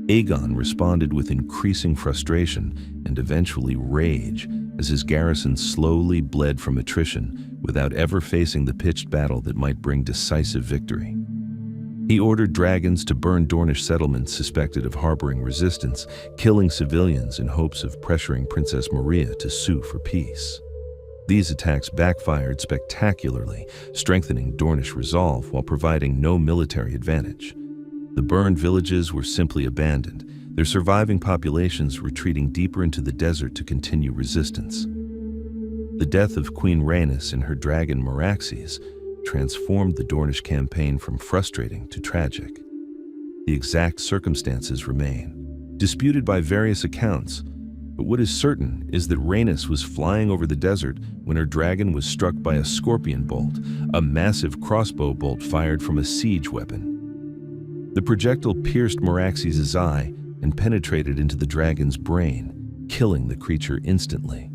Aegon responded with increasing frustration and eventually rage as his garrison slowly bled from attrition without ever facing the pitched battle that might bring decisive victory. He ordered dragons to burn Dornish settlements suspected of harboring resistance, killing civilians in hopes of pressuring Princess Maria to sue for peace. These attacks backfired spectacularly, strengthening Dornish resolve while providing no military advantage. The burned villages were simply abandoned, their surviving populations retreating deeper into the desert to continue resistance. The death of Queen Rhaenys and her dragon Meraxes transformed the Dornish campaign from frustrating to tragic. The exact circumstances remain, disputed by various accounts, but what is certain is that Rhaenys was flying over the desert when her dragon was struck by a scorpion bolt, a massive crossbow bolt fired from a siege weapon. The projectile pierced Meraxes' eye and penetrated into the dragon's brain, killing the creature instantly.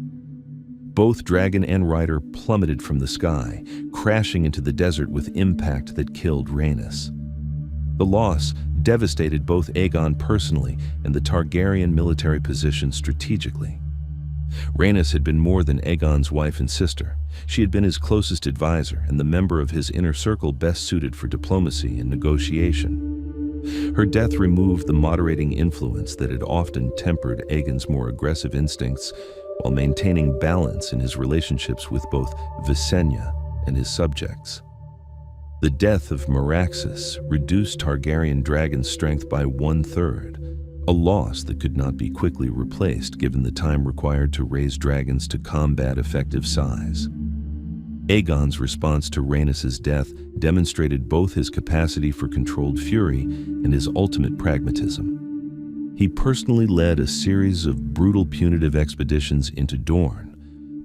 Both dragon and rider plummeted from the sky, crashing into the desert with impact that killed Rhaenys. The loss devastated both Aegon personally and the Targaryen military position strategically. Rhaenys had been more than Aegon's wife and sister. She had been his closest advisor and the member of his inner circle best suited for diplomacy and negotiation. Her death removed the moderating influence that had often tempered Aegon's more aggressive instincts while maintaining balance in his relationships with both Visenya and his subjects. The death of Meraxes reduced Targaryen dragon strength by 1/3, a loss that could not be quickly replaced given the time required to raise dragons to combat-effective size. Aegon's response to Rhaenys' death demonstrated both his capacity for controlled fury and his ultimate pragmatism. He personally led a series of brutal punitive expeditions into Dorne,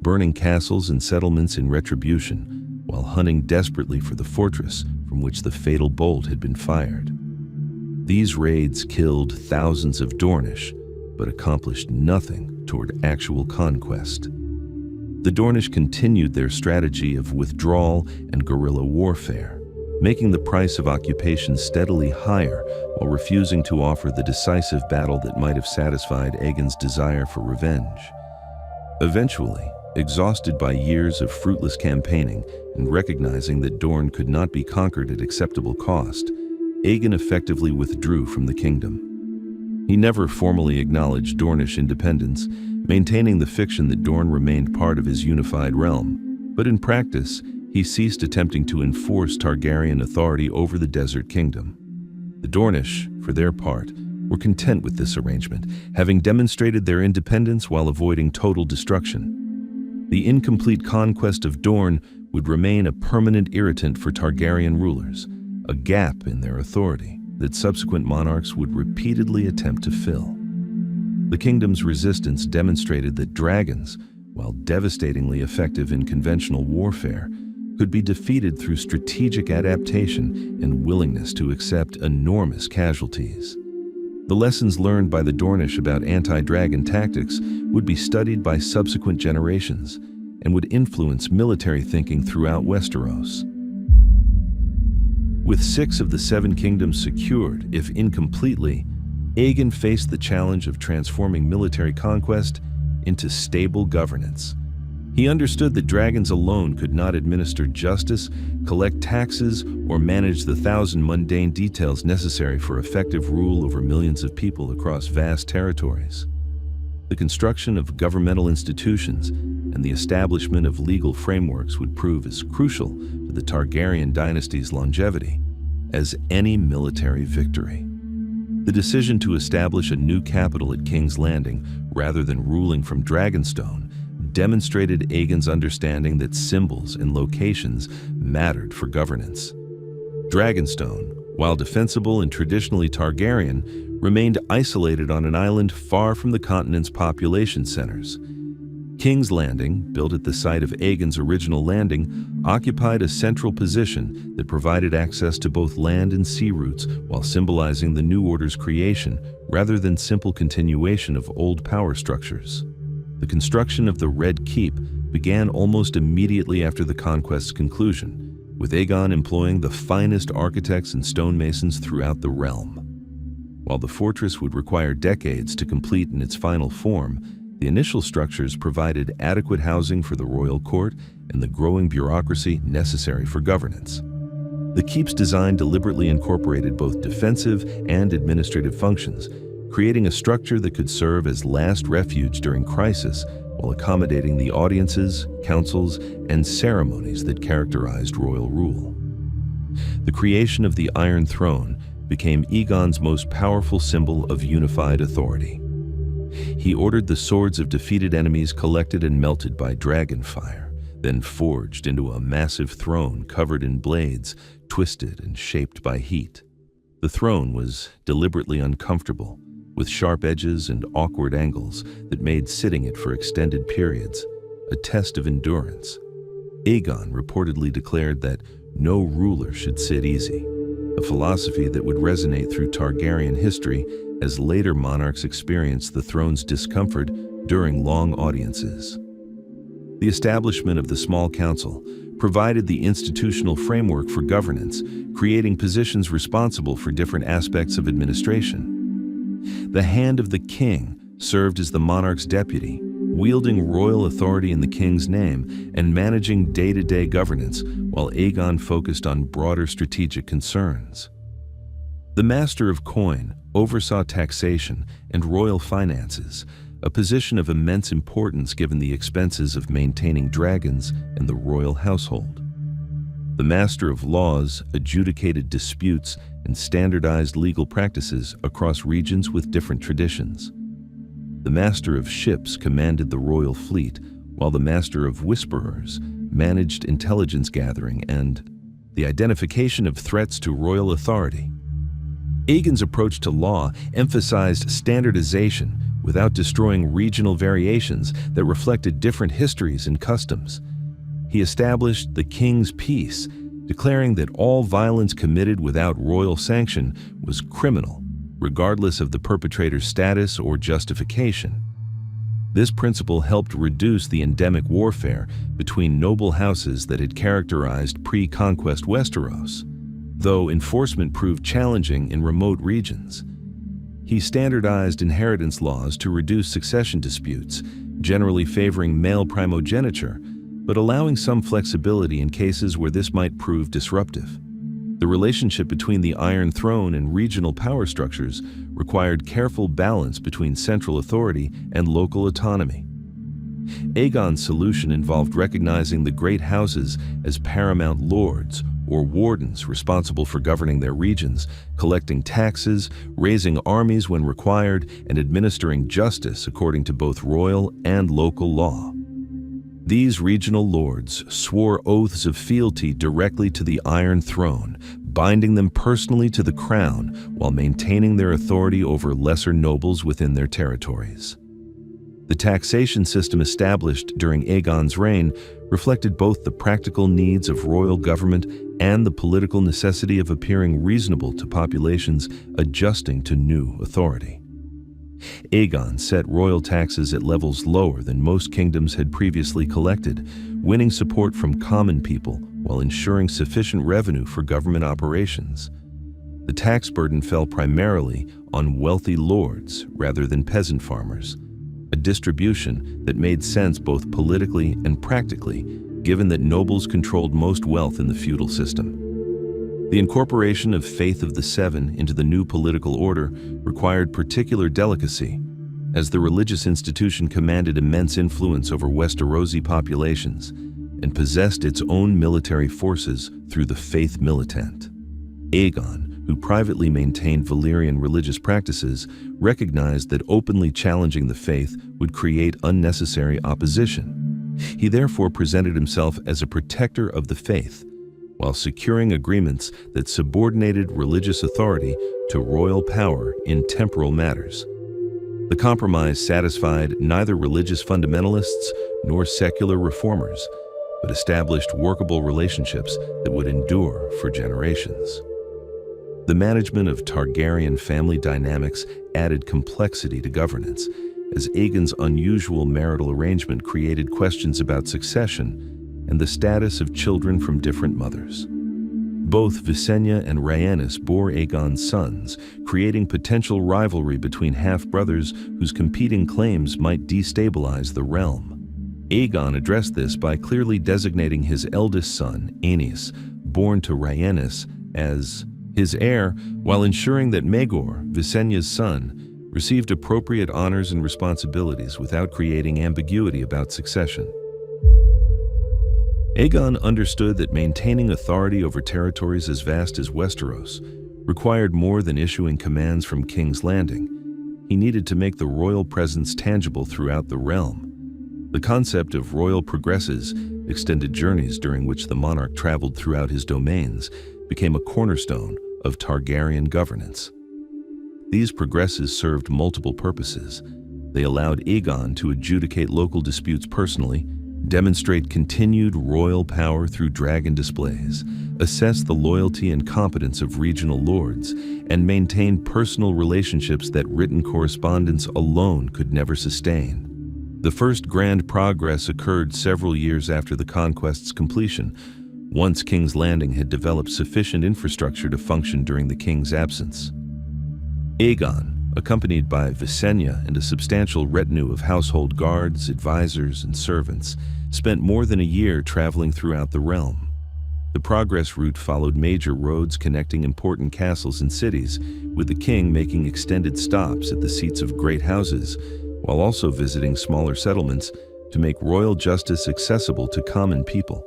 burning castles and settlements in retribution, while hunting desperately for the fortress from which the fatal bolt had been fired. These raids killed thousands of Dornish, but accomplished nothing toward actual conquest. The Dornish continued their strategy of withdrawal and guerrilla warfare, making the price of occupation steadily higher while refusing to offer the decisive battle that might have satisfied Aegon's desire for revenge. Eventually, exhausted by years of fruitless campaigning and recognizing that Dorne could not be conquered at acceptable cost, Aegon effectively withdrew from the kingdom. He never formally acknowledged Dornish independence, maintaining the fiction that Dorne remained part of his unified realm, but in practice, he ceased attempting to enforce Targaryen authority over the Desert Kingdom. The Dornish, for their part, were content with this arrangement, having demonstrated their independence while avoiding total destruction. The incomplete conquest of Dorne would remain a permanent irritant for Targaryen rulers, a gap in their authority that subsequent monarchs would repeatedly attempt to fill. The kingdom's resistance demonstrated that dragons, while devastatingly effective in conventional warfare, could be defeated through strategic adaptation and willingness to accept enormous casualties. The lessons learned by the Dornish about anti-dragon tactics would be studied by subsequent generations and would influence military thinking throughout Westeros. With 6 of the 7 kingdoms secured, if incompletely, Aegon faced the challenge of transforming military conquest into stable governance. He understood that dragons alone could not administer justice, collect taxes, or manage the 1,000 mundane details necessary for effective rule over millions of people across vast territories. The construction of governmental institutions and the establishment of legal frameworks would prove as crucial to the Targaryen dynasty's longevity as any military victory. The decision to establish a new capital at King's Landing rather than ruling from Dragonstone demonstrated Aegon's understanding that symbols and locations mattered for governance. Dragonstone, while defensible and traditionally Targaryen, remained isolated on an island far from the continent's population centers. King's Landing, built at the site of Aegon's original landing, occupied a central position that provided access to both land and sea routes while symbolizing the new order's creation rather than simple continuation of old power structures. The construction of the Red Keep began almost immediately after the conquest's conclusion, with Aegon employing the finest architects and stonemasons throughout the realm. While the fortress would require decades to complete in its final form, the initial structures provided adequate housing for the royal court and the growing bureaucracy necessary for governance. The keep's design deliberately incorporated both defensive and administrative functions, creating a structure that could serve as last refuge during crisis while accommodating the audiences, councils, and ceremonies that characterized royal rule. The creation of the Iron Throne became Aegon's most powerful symbol of unified authority. He ordered the swords of defeated enemies collected and melted by dragon fire, then forged into a massive throne covered in blades, twisted and shaped by heat. The throne was deliberately uncomfortable, with sharp edges and awkward angles that made sitting it for extended periods a test of endurance. Aegon reportedly declared that no ruler should sit easy, a philosophy that would resonate through Targaryen history as later monarchs experienced the throne's discomfort during long audiences. The establishment of the small council provided the institutional framework for governance, creating positions responsible for different aspects of administration. The Hand of the King served as the monarch's deputy, wielding royal authority in the king's name and managing day-to-day governance, while Aegon focused on broader strategic concerns. The Master of Coin oversaw taxation and royal finances, a position of immense importance given the expenses of maintaining dragons and the royal household. The Master of Laws adjudicated disputes and standardized legal practices across regions with different traditions. The Master of Ships commanded the royal fleet, while the Master of Whisperers managed intelligence gathering and the identification of threats to royal authority. Aegon's approach to law emphasized standardization without destroying regional variations that reflected different histories and customs. He established the King's Peace, declaring that all violence committed without royal sanction was criminal, regardless of the perpetrator's status or justification. This principle helped reduce the endemic warfare between noble houses that had characterized pre-conquest Westeros, though enforcement proved challenging in remote regions. He standardized inheritance laws to reduce succession disputes, generally favoring male primogeniture, but allowing some flexibility in cases where this might prove disruptive. The relationship between the Iron Throne and regional power structures required careful balance between central authority and local autonomy. Aegon's solution involved recognizing the great houses as paramount lords or wardens responsible for governing their regions, collecting taxes, raising armies when required, and administering justice according to both royal and local law. These regional lords swore oaths of fealty directly to the Iron Throne, binding them personally to the crown while maintaining their authority over lesser nobles within their territories. The taxation system established during Aegon's reign reflected both the practical needs of royal government and the political necessity of appearing reasonable to populations adjusting to new authority. Aegon set royal taxes at levels lower than most kingdoms had previously collected, winning support from common people while ensuring sufficient revenue for government operations. The tax burden fell primarily on wealthy lords rather than peasant farmers, a distribution that made sense both politically and practically, given that nobles controlled most wealth in the feudal system. The incorporation of Faith of the Seven into the new political order required particular delicacy, as the religious institution commanded immense influence over Westerosi populations and possessed its own military forces through the Faith Militant. Aegon, who privately maintained Valyrian religious practices, recognized that openly challenging the faith would create unnecessary opposition. He therefore presented himself as a protector of the faith, while securing agreements that subordinated religious authority to royal power in temporal matters. The compromise satisfied neither religious fundamentalists nor secular reformers, but established workable relationships that would endure for generations. The management of Targaryen family dynamics added complexity to governance, as Aegon's unusual marital arrangement created questions about succession and the status of children from different mothers. Both Visenya and Rhaenys bore Aegon's sons, creating potential rivalry between half-brothers whose competing claims might destabilize the realm. Aegon addressed this by clearly designating his eldest son, Aenys, born to Rhaenys, as his heir, while ensuring that Maegor, Visenya's son, received appropriate honors and responsibilities without creating ambiguity about succession. Aegon understood that maintaining authority over territories as vast as Westeros required more than issuing commands from King's Landing. He needed to make the royal presence tangible throughout the realm. The concept of royal progresses, extended journeys during which the monarch traveled throughout his domains, became a cornerstone of Targaryen governance. These progresses served multiple purposes. They allowed Aegon to adjudicate local disputes personally, demonstrate continued royal power through dragon displays, assess the loyalty and competence of regional lords, and maintain personal relationships that written correspondence alone could never sustain. The first grand progress occurred several years after the Conquest's completion, once King's Landing had developed sufficient infrastructure to function during the king's absence. Aegon, accompanied by Visenya and a substantial retinue of household guards, advisors, and servants, spent more than a year traveling throughout the realm. The progress route followed major roads connecting important castles and cities, with the king making extended stops at the seats of great houses, while also visiting smaller settlements to make royal justice accessible to common people.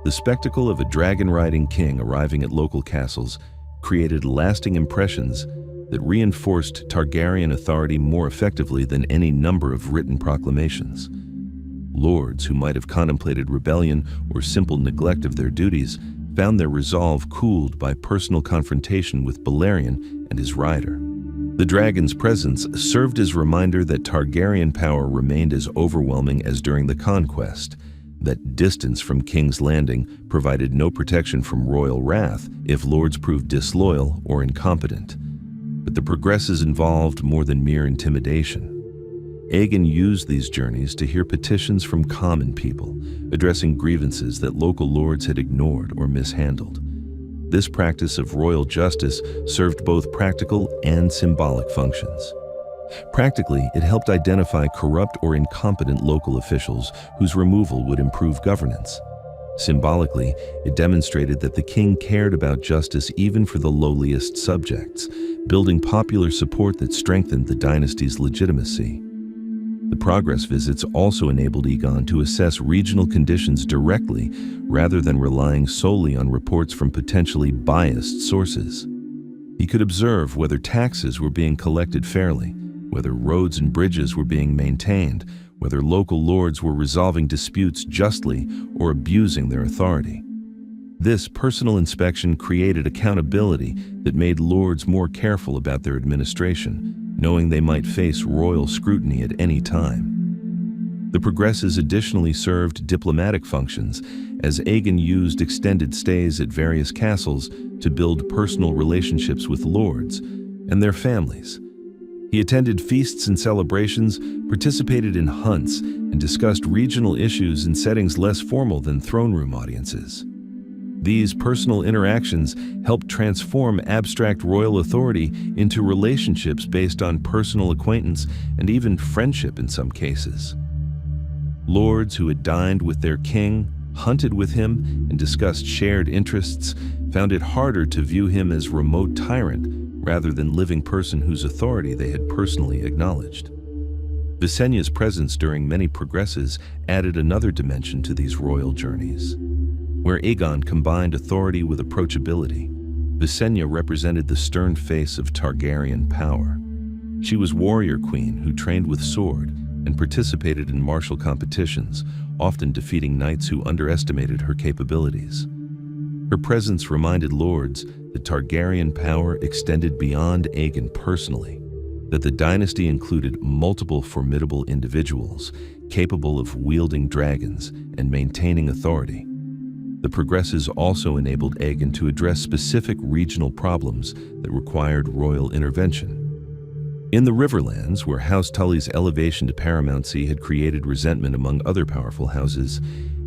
The spectacle of a dragon-riding king arriving at local castles created lasting impressions that reinforced Targaryen authority more effectively than any number of written proclamations. Lords who might have contemplated rebellion or simple neglect of their duties found their resolve cooled by personal confrontation with Balerion and his rider. The dragon's presence served as a reminder that Targaryen power remained as overwhelming as during the Conquest, that distance from King's Landing provided no protection from royal wrath if lords proved disloyal or incompetent. But the progresses involved more than mere intimidation. Aegon used these journeys to hear petitions from common people, addressing grievances that local lords had ignored or mishandled. This practice of royal justice served both practical and symbolic functions. Practically, it helped identify corrupt or incompetent local officials whose removal would improve governance. Symbolically, it demonstrated that the king cared about justice even for the lowliest subjects, building popular support that strengthened the dynasty's legitimacy. The progress visits also enabled Aegon to assess regional conditions directly rather than relying solely on reports from potentially biased sources. He could observe whether taxes were being collected fairly, whether roads and bridges were being maintained, whether local lords were resolving disputes justly or abusing their authority. This personal inspection created accountability that made lords more careful about their administration, knowing they might face royal scrutiny at any time. The progresses additionally served diplomatic functions, as Aegon used extended stays at various castles to build personal relationships with lords and their families. He attended feasts and celebrations, participated in hunts, and discussed regional issues in settings less formal than throne room audiences. These personal interactions helped transform abstract royal authority into relationships based on personal acquaintance and even friendship in some cases. Lords who had dined with their king, hunted with him, and discussed shared interests found it harder to view him as remote tyrant rather than living person whose authority they had personally acknowledged. Visenya's presence during many progresses added another dimension to these royal journeys. Where Aegon combined authority with approachability, Visenya represented the stern face of Targaryen power. She was warrior queen who trained with sword and participated in martial competitions, often defeating knights who underestimated her capabilities. Her presence reminded lords that Targaryen power extended beyond Aegon personally, that the dynasty included multiple formidable individuals capable of wielding dragons and maintaining authority. The progresses also enabled Aegon to address specific regional problems that required royal intervention. In the Riverlands, where House Tully's elevation to paramountcy had created resentment among other powerful houses,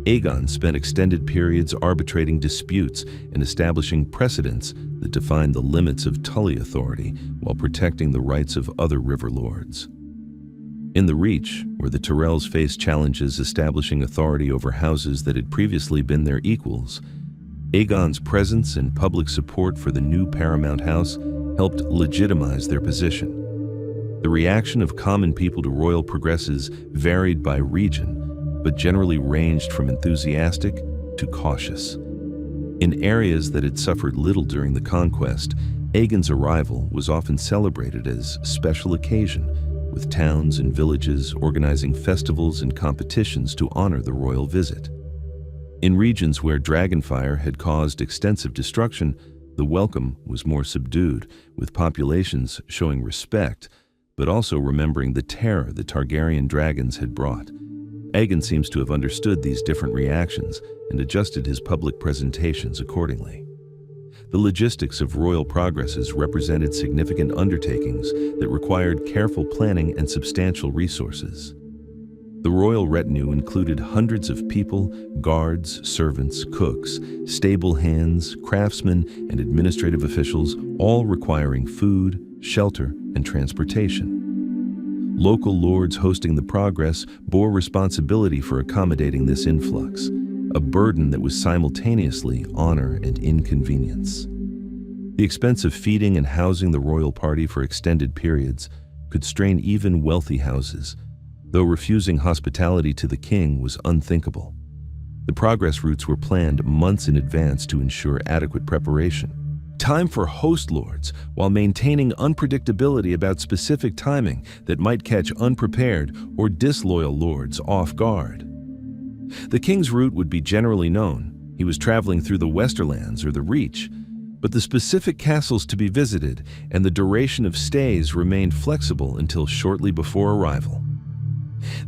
Aegon spent extended periods arbitrating disputes and establishing precedents that defined the limits of Tully authority while protecting the rights of other river lords. In the Reach, where the Tyrells faced challenges establishing authority over houses that had previously been their equals, Aegon's presence and public support for the new paramount house helped legitimize their position. The reaction of common people to royal progresses varied by region, but generally ranged from enthusiastic to cautious. In areas that had suffered little during the Conquest, Aegon's arrival was often celebrated as a special occasion, with towns and villages organizing festivals and competitions to honor the royal visit. In regions where dragonfire had caused extensive destruction, the welcome was more subdued, with populations showing respect, but also remembering the terror the Targaryen dragons had brought. Aegon seems to have understood these different reactions and adjusted his public presentations accordingly. The logistics of royal progresses represented significant undertakings that required careful planning and substantial resources. The royal retinue included hundreds of people, guards, servants, cooks, stable hands, craftsmen, and administrative officials, all requiring food, shelter, and transportation. Local lords hosting the progress bore responsibility for accommodating this influx, a burden that was simultaneously honor and inconvenience. The expense of feeding and housing the royal party for extended periods could strain even wealthy houses, though refusing hospitality to the king was unthinkable. The progress routes were planned months in advance to ensure adequate preparation. Time for host lords, while maintaining unpredictability about specific timing that might catch unprepared or disloyal lords off guard. The king's route would be generally known. He was traveling through the Westerlands or the Reach, but the specific castles to be visited and the duration of stays remained flexible until shortly before arrival.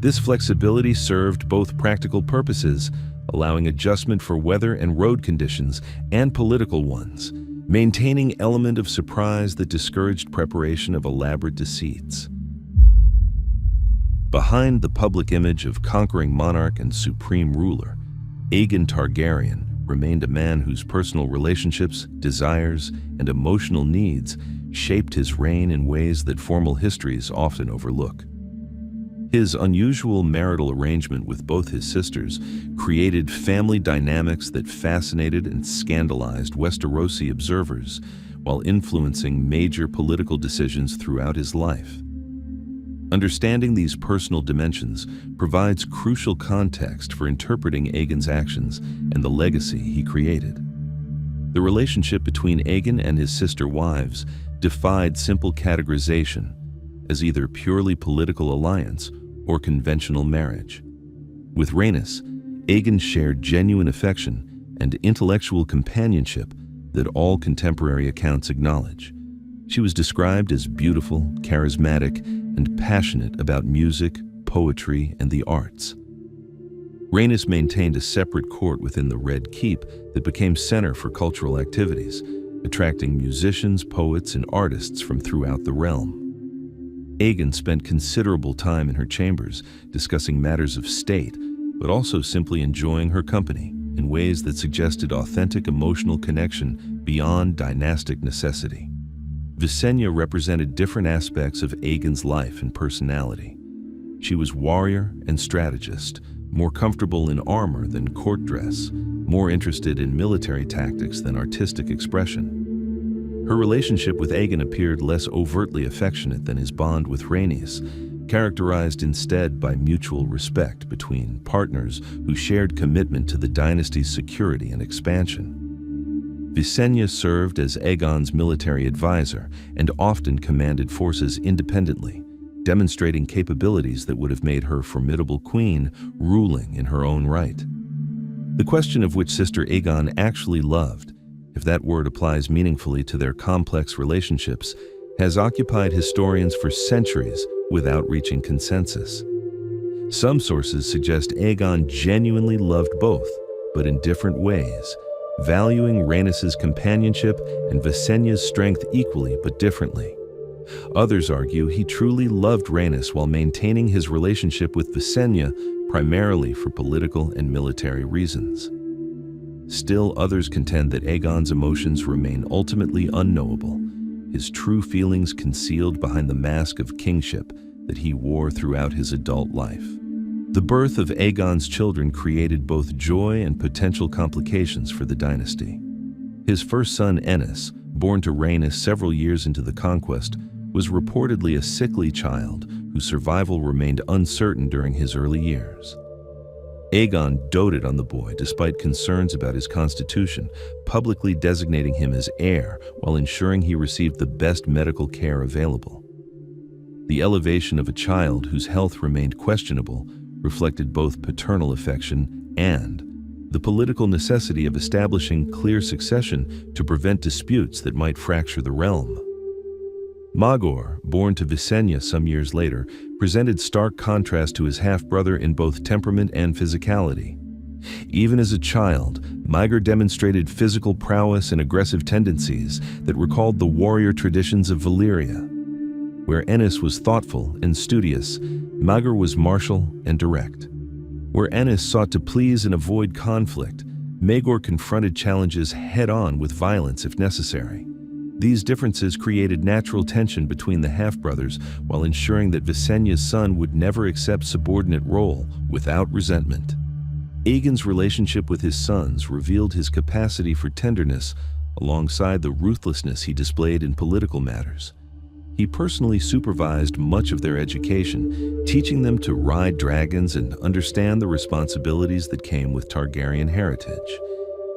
This flexibility served both practical purposes, allowing adjustment for weather and road conditions, and political ones, maintaining element of surprise that discouraged preparation of elaborate deceits. Behind the public image of conquering monarch and supreme ruler, Aegon Targaryen remained a man whose personal relationships, desires, and emotional needs shaped his reign in ways that formal histories often overlook. His unusual marital arrangement with both his sisters created family dynamics that fascinated and scandalized Westerosi observers, while influencing major political decisions throughout his life. Understanding these personal dimensions provides crucial context for interpreting Aegon's actions and the legacy he created. The relationship between Aegon and his sister wives defied simple categorization as either purely political alliance or conventional marriage. With Rhaenys, Aegon shared genuine affection and intellectual companionship that all contemporary accounts acknowledge. She was described as beautiful, charismatic, and passionate about music, poetry, and the arts. Rhaenys maintained a separate court within the Red Keep that became center for cultural activities, attracting musicians, poets, and artists from throughout the realm. Aegon spent considerable time in her chambers discussing matters of state, but also simply enjoying her company in ways that suggested authentic emotional connection beyond dynastic necessity. Visenya represented different aspects of Aegon's life and personality. She was warrior and strategist, more comfortable in armor than court dress, more interested in military tactics than artistic expression. Her relationship with Aegon appeared less overtly affectionate than his bond with Rhaenys, characterized instead by mutual respect between partners who shared commitment to the dynasty's security and expansion. Visenya served as Aegon's military advisor and often commanded forces independently, demonstrating capabilities that would have made her formidable queen, ruling in her own right. The question of which sister Aegon actually loved, if that word applies meaningfully to their complex relationships, has occupied historians for centuries without reaching consensus. Some sources suggest Aegon genuinely loved both, but in different ways, valuing Rhaenys' companionship and Visenya's strength equally but differently. Others argue he truly loved Rhaenys while maintaining his relationship with Visenya primarily for political and military reasons. Still, others contend that Aegon's emotions remain ultimately unknowable, his true feelings concealed behind the mask of kingship that he wore throughout his adult life. The birth of Aegon's children created both joy and potential complications for the dynasty. His first son, Ennis, born to Rhaenys several years into the Conquest, was reportedly a sickly child whose survival remained uncertain during his early years. Aegon doted on the boy despite concerns about his constitution, publicly designating him as heir while ensuring he received the best medical care available. The elevation of a child whose health remained questionable reflected both paternal affection and the political necessity of establishing clear succession to prevent disputes that might fracture the realm. Maegor, born to Visenya some years later, presented stark contrast to his half-brother in both temperament and physicality. Even as a child, Maegor demonstrated physical prowess and aggressive tendencies that recalled the warrior traditions of Valyria. Where Ennis was thoughtful and studious, Maegor was martial and direct. Where Ennis sought to please and avoid conflict, Maegor confronted challenges head-on with violence if necessary. These differences created natural tension between the half-brothers while ensuring that Visenya's son would never accept subordinate role without resentment. Aegon's relationship with his sons revealed his capacity for tenderness alongside the ruthlessness he displayed in political matters. He personally supervised much of their education, teaching them to ride dragons and understand the responsibilities that came with Targaryen heritage.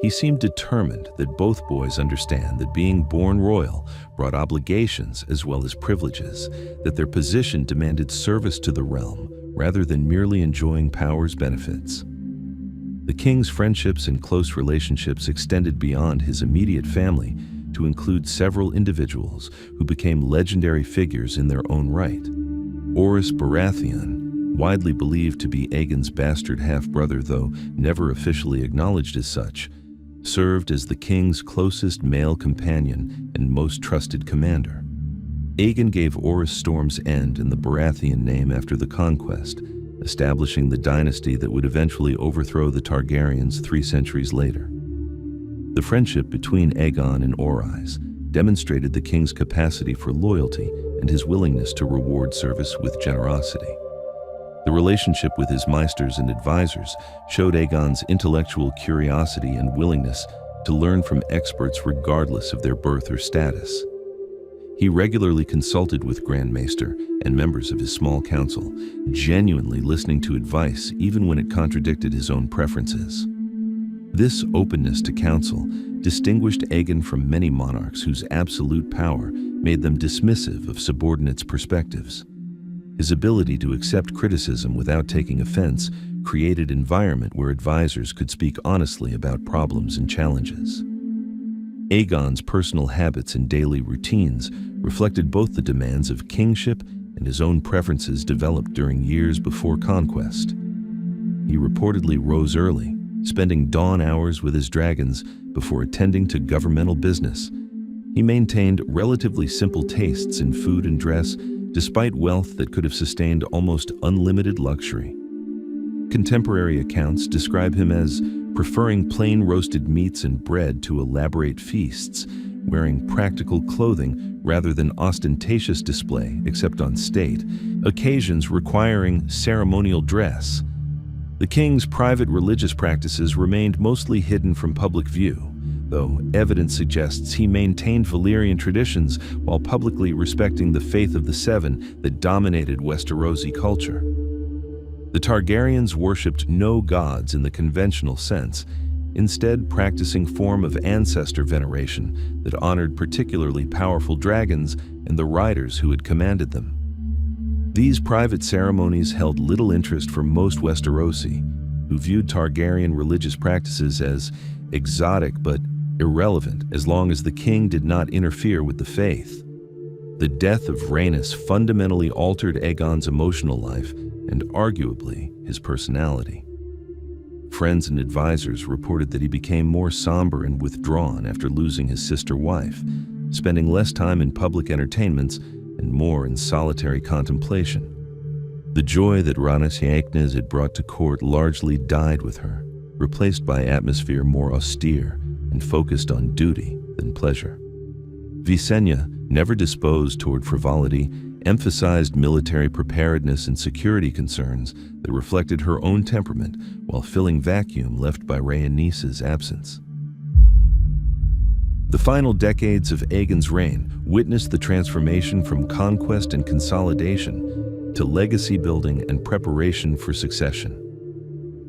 He seemed determined that both boys understand that being born royal brought obligations as well as privileges, that their position demanded service to the realm rather than merely enjoying power's benefits. The king's friendships and close relationships extended beyond his immediate family to include several individuals who became legendary figures in their own right. Orys Baratheon, widely believed to be Aegon's bastard half-brother though never officially acknowledged as such, served as the king's closest male companion and most trusted commander. Aegon gave Orys Storm's End in the Baratheon name after the Conquest, establishing the dynasty that would eventually overthrow the Targaryens 3 centuries later. The friendship between Aegon and Orys demonstrated the king's capacity for loyalty and his willingness to reward service with generosity. The relationship with his maesters and advisors showed Aegon's intellectual curiosity and willingness to learn from experts regardless of their birth or status. He regularly consulted with Grand Maester and members of his small council, genuinely listening to advice even when it contradicted his own preferences. This openness to counsel distinguished Aegon from many monarchs whose absolute power made them dismissive of subordinates' perspectives. His ability to accept criticism without taking offense created an environment where advisors could speak honestly about problems and challenges. Aegon's personal habits and daily routines reflected both the demands of kingship and his own preferences developed during years before conquest. He reportedly rose early, spending dawn hours with his dragons before attending to governmental business. He maintained relatively simple tastes in food and dress, despite wealth that could have sustained almost unlimited luxury. Contemporary accounts describe him as preferring plain roasted meats and bread to elaborate feasts, wearing practical clothing rather than ostentatious display except on state, occasions requiring ceremonial dress. The king's private religious practices remained mostly hidden from public view, though evidence suggests he maintained Valyrian traditions while publicly respecting the faith of the Seven that dominated Westerosi culture. The Targaryens worshipped no gods in the conventional sense, instead practicing form of ancestor veneration that honored particularly powerful dragons and the riders who had commanded them. These private ceremonies held little interest for most Westerosi, who viewed Targaryen religious practices as exotic but irrelevant as long as the king did not interfere with the faith. The death of Rhaenys fundamentally altered Aegon's emotional life and arguably his personality. Friends and advisors reported that he became more somber and withdrawn after losing his sister wife, spending less time in public entertainments and more in solitary contemplation. The joy that Rhaenys had brought to court largely died with her, replaced by atmosphere more austere and focused on duty than pleasure. Visenya, never disposed toward frivolity, emphasized military preparedness and security concerns that reflected her own temperament while filling vacuum left by Rhaenys' absence. The final decades of Aegon's reign witnessed the transformation from conquest and consolidation to legacy building and preparation for succession.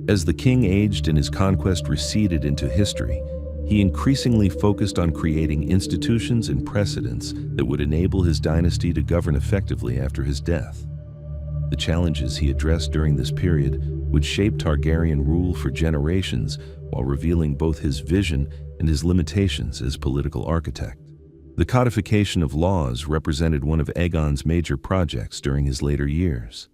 As the king aged and his conquest receded into history, he increasingly focused on creating institutions and precedents that would enable his dynasty to govern effectively after his death. The challenges he addressed during this period would shape Targaryen rule for generations while revealing both his vision and his limitations as political architect. The codification of laws represented one of Aegon's major projects during his later years.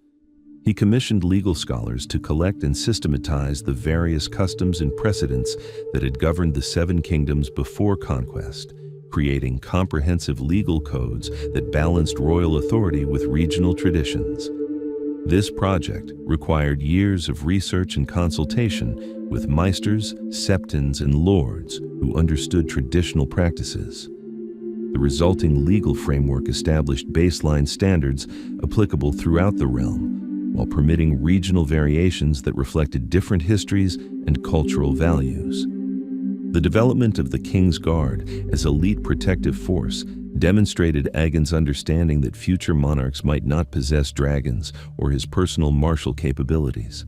He commissioned legal scholars to collect and systematize the various customs and precedents that had governed the Seven Kingdoms before conquest, creating comprehensive legal codes that balanced royal authority with regional traditions. This project required years of research and consultation with maesters, septons, and lords who understood traditional practices. The resulting legal framework established baseline standards applicable throughout the realm, while permitting regional variations that reflected different histories and cultural values. The development of the King's Guard as a elite protective force demonstrated Aegon's understanding that future monarchs might not possess dragons or his personal martial capabilities.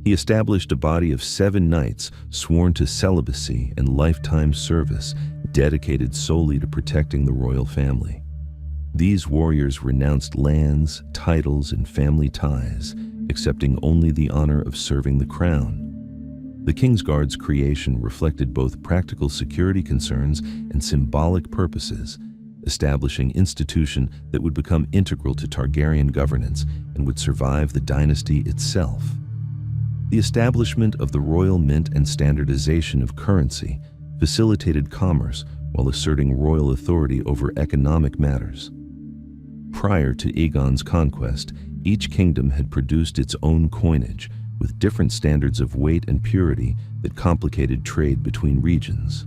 He established a body of 7 knights sworn to celibacy and lifetime service, dedicated solely to protecting the royal family. These warriors renounced lands, titles, and family ties, accepting only the honor of serving the crown. The Kingsguard's creation reflected both practical security concerns and symbolic purposes, establishing an institution that would become integral to Targaryen governance and would survive the dynasty itself. The establishment of the royal mint and standardization of currency facilitated commerce while asserting royal authority over economic matters. Prior to Aegon's conquest, each kingdom had produced its own coinage, with different standards of weight and purity that complicated trade between regions.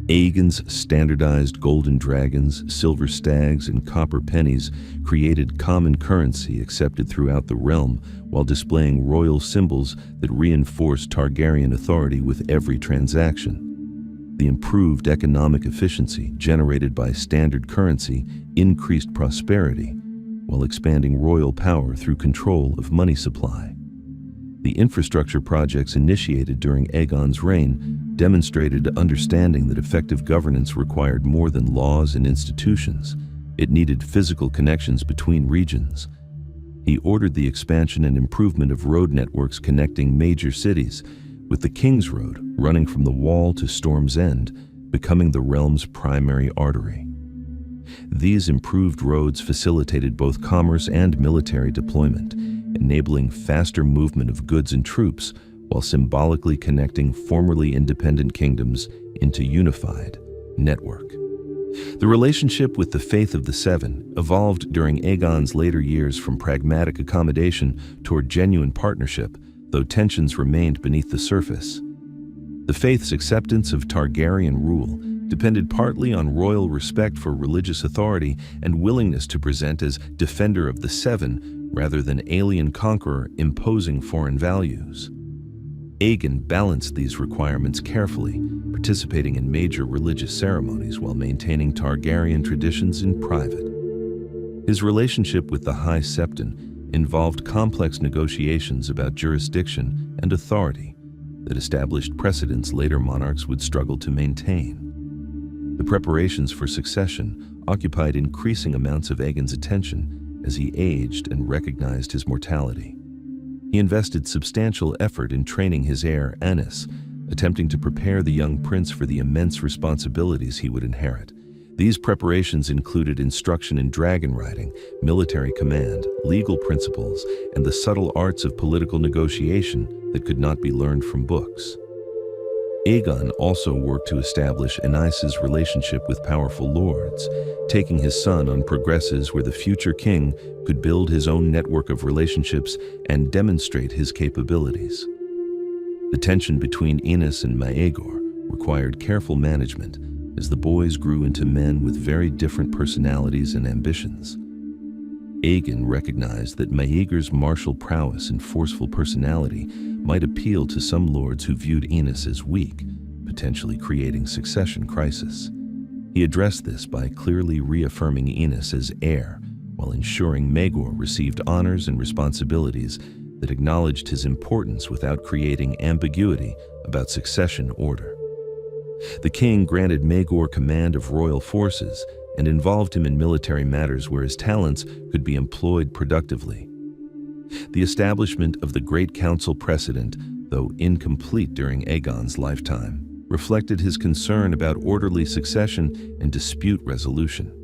Aegon's standardized golden dragons, silver stags, and copper pennies created common currency accepted throughout the realm while displaying royal symbols that reinforced Targaryen authority with every transaction. The improved economic efficiency generated by standard currency increased prosperity, while expanding royal power through control of money supply. The infrastructure projects initiated during Aegon's reign demonstrated understanding that effective governance required more than laws and institutions. It needed physical connections between regions. He ordered the expansion and improvement of road networks connecting major cities, with the King's Road running from the Wall to Storm's End, becoming the realm's primary artery. These improved roads facilitated both commerce and military deployment, enabling faster movement of goods and troops while symbolically connecting formerly independent kingdoms into unified network. The relationship with the Faith of the Seven evolved during Aegon's later years from pragmatic accommodation toward genuine partnership, though tensions remained beneath the surface. The Faith's acceptance of Targaryen rule depended partly on royal respect for religious authority and willingness to present as defender of the Seven rather than alien conqueror imposing foreign values. Aegon balanced these requirements carefully, participating in major religious ceremonies while maintaining Targaryen traditions in private. His relationship with the High Septon involved complex negotiations about jurisdiction and authority that established precedents later monarchs would struggle to maintain. The preparations for succession occupied increasing amounts of Aegon's attention as he aged and recognized his mortality. He invested substantial effort in training his heir, Aenys, attempting to prepare the young prince for the immense responsibilities he would inherit. These preparations included instruction in dragon riding, military command, legal principles, and the subtle arts of political negotiation that could not be learned from books. Aegon also worked to establish Aenys's relationship with powerful lords, taking his son on progresses where the future king could build his own network of relationships and demonstrate his capabilities. The tension between Aenys and Maegor required careful management as the boys grew into men with very different personalities and ambitions. Aegon recognized that Maegor's martial prowess and forceful personality might appeal to some lords who viewed Aenys as weak, potentially creating succession crisis. He addressed this by clearly reaffirming Aenys as heir, while ensuring Maegor received honors and responsibilities that acknowledged his importance without creating ambiguity about succession order. The king granted Maegor command of royal forces and involved him in military matters where his talents could be employed productively. The establishment of the Great Council precedent, though incomplete during Aegon's lifetime, reflected his concern about orderly succession and dispute resolution.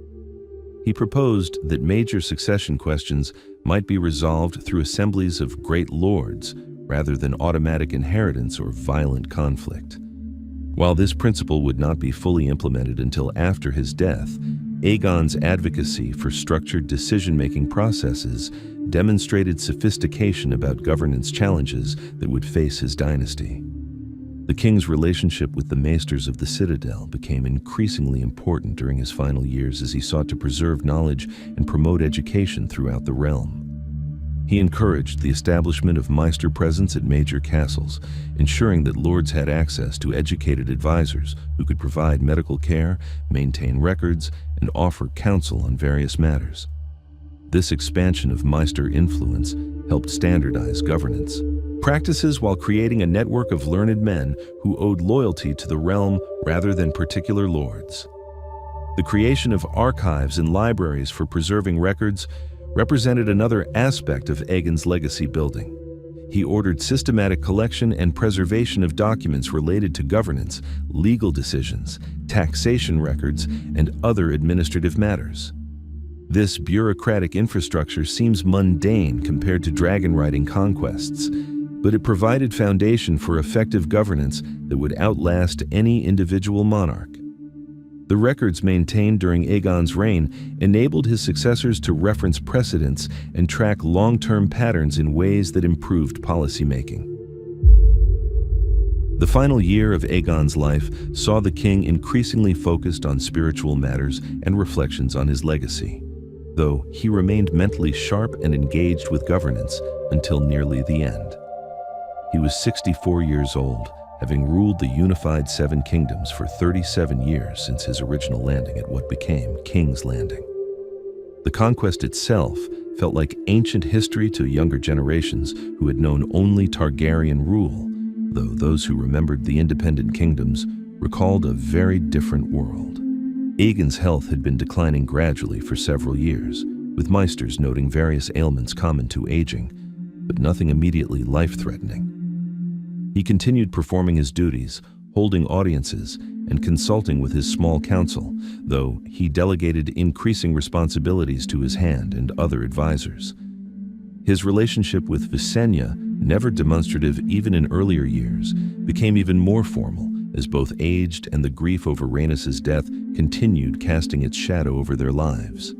He proposed that major succession questions might be resolved through assemblies of great lords rather than automatic inheritance or violent conflict. While this principle would not be fully implemented until after his death, Aegon's advocacy for structured decision-making processes demonstrated sophistication about governance challenges that would face his dynasty. The king's relationship with the maesters of the citadel became increasingly important during his final years as he sought to preserve knowledge and promote education throughout the realm. He encouraged the establishment of maester presence at major castles, ensuring that lords had access to educated advisors who could provide medical care, maintain records, and offer counsel on various matters. This expansion of maester influence helped standardize governance practices while creating a network of learned men who owed loyalty to the realm rather than particular lords. The creation of archives and libraries for preserving records represented another aspect of Aegon's legacy building. He ordered systematic collection and preservation of documents related to governance, legal decisions, taxation records, and other administrative matters. This bureaucratic infrastructure seems mundane compared to dragon-riding conquests, but it provided foundation for effective governance that would outlast any individual monarch. The records maintained during Aegon's reign enabled his successors to reference precedents and track long-term patterns in ways that improved policymaking. The final year of Aegon's life saw the king increasingly focused on spiritual matters and reflections on his legacy, though he remained mentally sharp and engaged with governance until nearly the end. He was 64 years old, having ruled the unified Seven Kingdoms for 37 years since his original landing at what became King's Landing. The conquest itself felt like ancient history to younger generations who had known only Targaryen rule, though those who remembered the independent kingdoms recalled a very different world. Aegon's health had been declining gradually for several years, with maesters noting various ailments common to aging, but nothing immediately life-threatening. He continued performing his duties, holding audiences, and consulting with his small council, though he delegated increasing responsibilities to his hand and other advisors. His relationship with Visenya, never demonstrative even in earlier years, became even more formal as both aged and the grief over Rhaenys' death continued casting its shadow over their lives.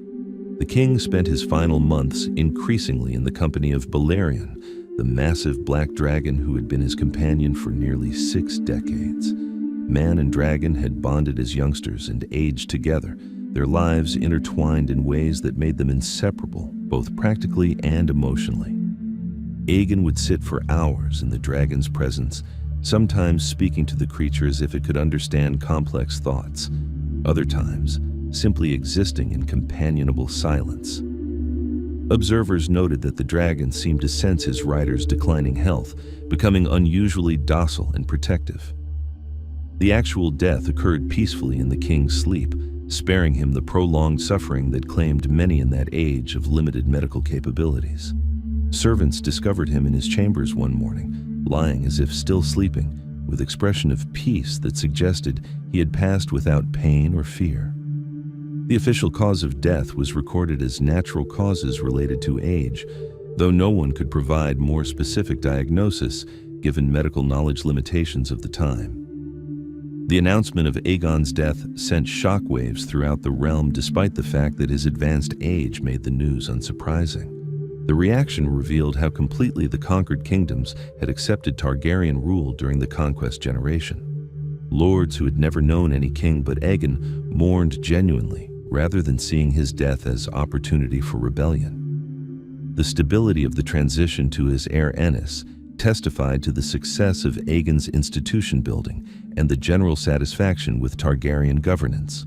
The king spent his final months increasingly in the company of Balerion, the massive black dragon who had been his companion for nearly 6 decades. Man and dragon had bonded as youngsters and aged together, their lives intertwined in ways that made them inseparable, both practically and emotionally. Aegon would sit for hours in the dragon's presence, sometimes speaking to the creature as if it could understand complex thoughts, other times simply existing in companionable silence. Observers noted that the dragon seemed to sense his rider's declining health, becoming unusually docile and protective. The actual death occurred peacefully in the king's sleep, sparing him the prolonged suffering that claimed many in that age of limited medical capabilities. Servants discovered him in his chambers one morning, lying as if still sleeping, with expression of peace that suggested he had passed without pain or fear. The official cause of death was recorded as natural causes related to age, though no one could provide more specific diagnosis given medical knowledge limitations of the time. The announcement of Aegon's death sent shockwaves throughout the realm despite the fact that his advanced age made the news unsurprising. The reaction revealed how completely the conquered kingdoms had accepted Targaryen rule during the Conquest generation. Lords who had never known any king but Aegon mourned genuinely, rather than seeing his death as opportunity for rebellion. The stability of the transition to his heir Aenys testified to the success of Aegon's institution building and the general satisfaction with Targaryen governance.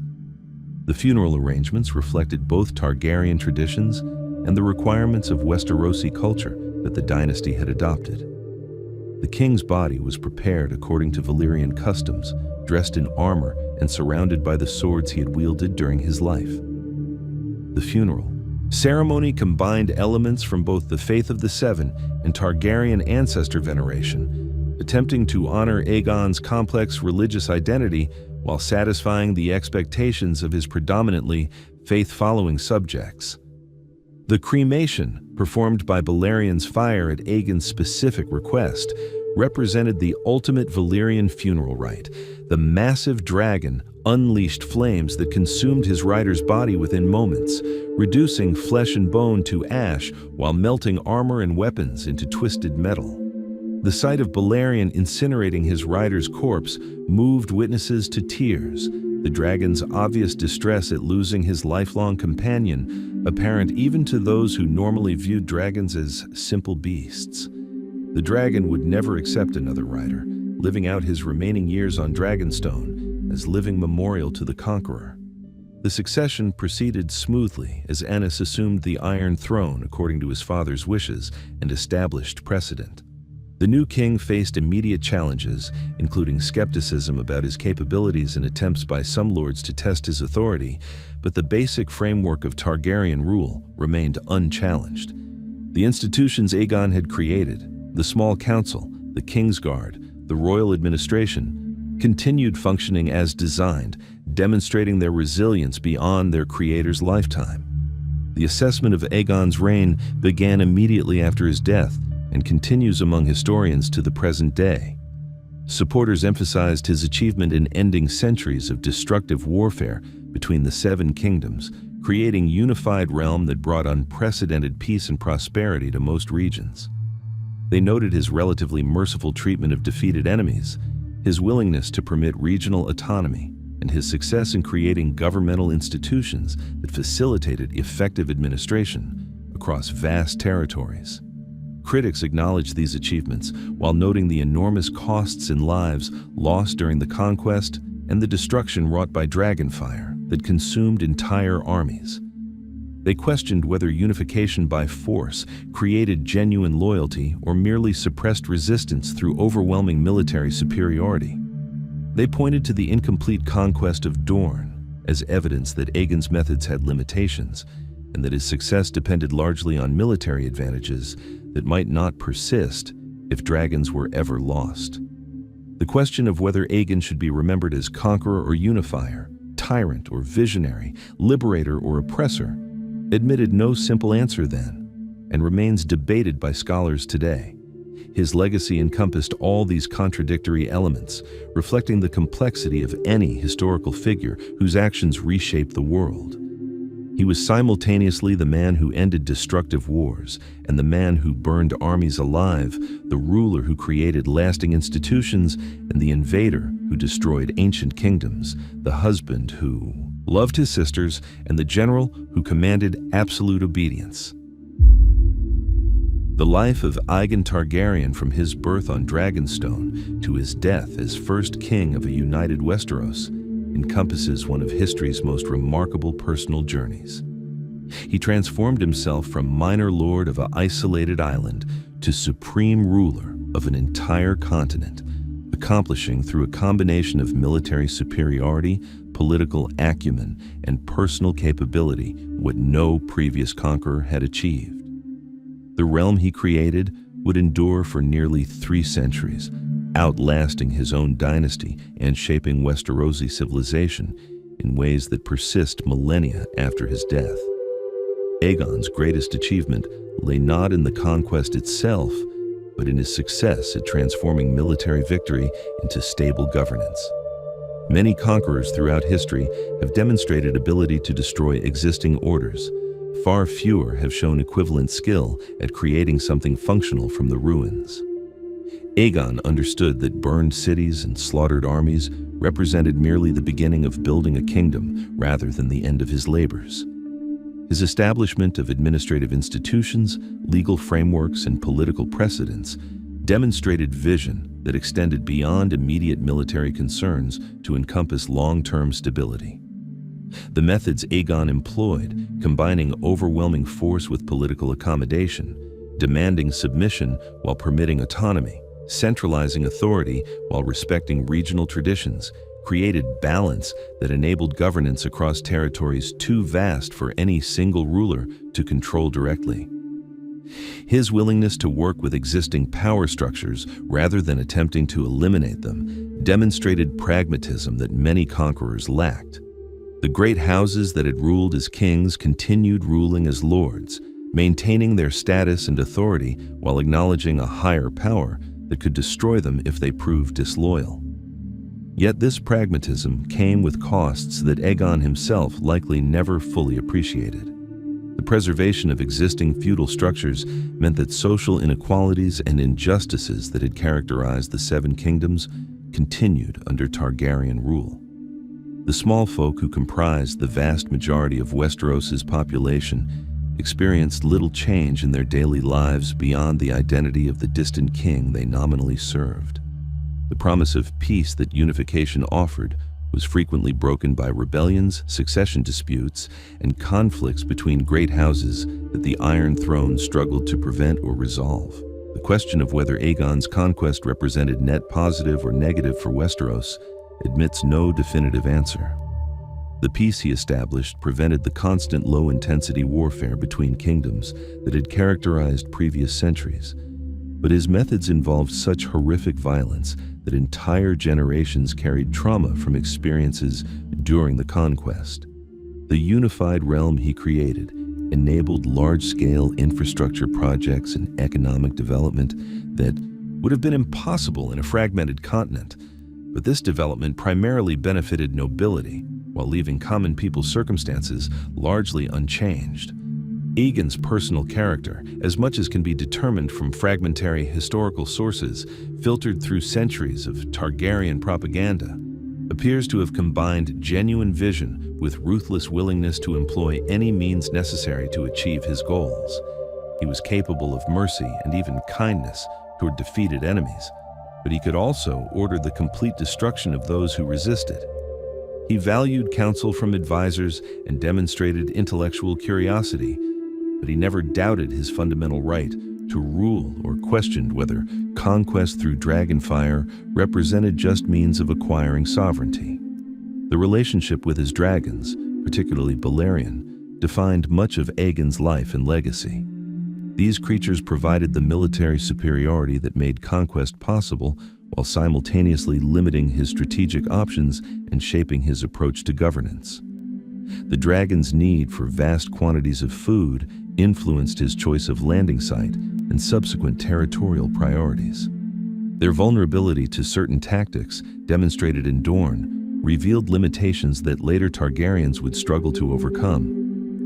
The funeral arrangements reflected both Targaryen traditions and the requirements of Westerosi culture that the dynasty had adopted. The king's body was prepared according to Valyrian customs, dressed in armor and surrounded by the swords he had wielded during his life. The funeral ceremony combined elements from both the Faith of the Seven and Targaryen ancestor veneration, attempting to honor Aegon's complex religious identity while satisfying the expectations of his predominantly faith-following subjects. The cremation, performed by Balerian's fire at Aegon's specific request, represented the ultimate Valyrian funeral rite. The massive dragon unleashed flames that consumed his rider's body within moments, reducing flesh and bone to ash while melting armor and weapons into twisted metal. The sight of Balerion incinerating his rider's corpse moved witnesses to tears, the dragon's obvious distress at losing his lifelong companion, apparent even to those who normally viewed dragons as simple beasts. The dragon would never accept another rider, living out his remaining years on Dragonstone as living memorial to the Conqueror. The succession proceeded smoothly as Aenys assumed the Iron Throne according to his father's wishes and established precedent. The new king faced immediate challenges, including skepticism about his capabilities and attempts by some lords to test his authority, but the basic framework of Targaryen rule remained unchallenged. The institutions Aegon had created, the small council, the Kingsguard, the royal administration, continued functioning as designed, demonstrating their resilience beyond their creator's lifetime. The assessment of Aegon's reign began immediately after his death and continues among historians to the present day. Supporters emphasized his achievement in ending centuries of destructive warfare between the Seven Kingdoms, creating a unified realm that brought unprecedented peace and prosperity to most regions. They noted his relatively merciful treatment of defeated enemies, his willingness to permit regional autonomy, and his success in creating governmental institutions that facilitated effective administration across vast territories. Critics acknowledged these achievements while noting the enormous costs in lives lost during the conquest and the destruction wrought by dragonfire that consumed entire armies. They questioned whether unification by force created genuine loyalty or merely suppressed resistance through overwhelming military superiority. They pointed to the incomplete conquest of Dorne as evidence that Aegon's methods had limitations and that his success depended largely on military advantages that might not persist if dragons were ever lost. The question of whether Aegon should be remembered as conqueror or unifier, tyrant or visionary, liberator or oppressor, admitted no simple answer then, and remains debated by scholars today. His legacy encompassed all these contradictory elements, reflecting the complexity of any historical figure whose actions reshaped the world. He was simultaneously the man who ended destructive wars and the man who burned armies alive, the ruler who created lasting institutions and the invader who destroyed ancient kingdoms, the husband who loved his sisters and the general who commanded absolute obedience. The life of Aegon Targaryen from his birth on Dragonstone to his death as first king of a united Westeros encompasses one of history's most remarkable personal journeys. He transformed himself from minor lord of an isolated island to supreme ruler of an entire continent, accomplishing through a combination of military superiority, political acumen, and personal capability what no previous conqueror had achieved. The realm he created would endure for nearly 3 centuries, outlasting his own dynasty and shaping Westerosi civilization in ways that persist millennia after his death. Aegon's greatest achievement lay not in the conquest itself, but in his success at transforming military victory into stable governance. Many conquerors throughout history have demonstrated ability to destroy existing orders. Far fewer have shown equivalent skill at creating something functional from the ruins. Aegon understood that burned cities and slaughtered armies represented merely the beginning of building a kingdom rather than the end of his labors. His establishment of administrative institutions, legal frameworks, and political precedents demonstrated vision that extended beyond immediate military concerns to encompass long-term stability. The methods Aegon employed, combining overwhelming force with political accommodation, demanding submission while permitting autonomy, centralizing authority while respecting regional traditions, created balance that enabled governance across territories too vast for any single ruler to control directly. His willingness to work with existing power structures rather than attempting to eliminate them demonstrated pragmatism that many conquerors lacked. The great houses that had ruled as kings continued ruling as lords, maintaining their status and authority while acknowledging a higher power that could destroy them if they proved disloyal. Yet this pragmatism came with costs that Aegon himself likely never fully appreciated. The preservation of existing feudal structures meant that social inequalities and injustices that had characterized the Seven Kingdoms continued under Targaryen rule. The small folk who comprised the vast majority of Westeros's population experienced little change in their daily lives beyond the identity of the distant king they nominally served. The promise of peace that unification offered was frequently broken by rebellions, succession disputes, and conflicts between great houses that the Iron Throne struggled to prevent or resolve. The question of whether Aegon's conquest represented net positive or negative for Westeros admits no definitive answer. The peace he established prevented the constant low-intensity warfare between kingdoms that had characterized previous centuries, but his methods involved such horrific violence that entire generations carried trauma from experiences during the conquest. The unified realm he created enabled large-scale infrastructure projects and economic development that would have been impossible in a fragmented continent, but this development primarily benefited nobility, while leaving common people's circumstances largely unchanged. Aegon's personal character, as much as can be determined from fragmentary historical sources filtered through centuries of Targaryen propaganda, appears to have combined genuine vision with ruthless willingness to employ any means necessary to achieve his goals. He was capable of mercy and even kindness toward defeated enemies, but he could also order the complete destruction of those who resisted. He valued counsel from advisors and demonstrated intellectual curiosity, but he never doubted his fundamental right to rule or questioned whether conquest through dragonfire represented just means of acquiring sovereignty. The relationship with his dragons, particularly Balerion, defined much of Aegon's life and legacy. These creatures provided the military superiority that made conquest possible while simultaneously limiting his strategic options and shaping his approach to governance. The dragon's need for vast quantities of food influenced his choice of landing site and subsequent territorial priorities. Their vulnerability to certain tactics, demonstrated in Dorne, revealed limitations that later Targaryens would struggle to overcome,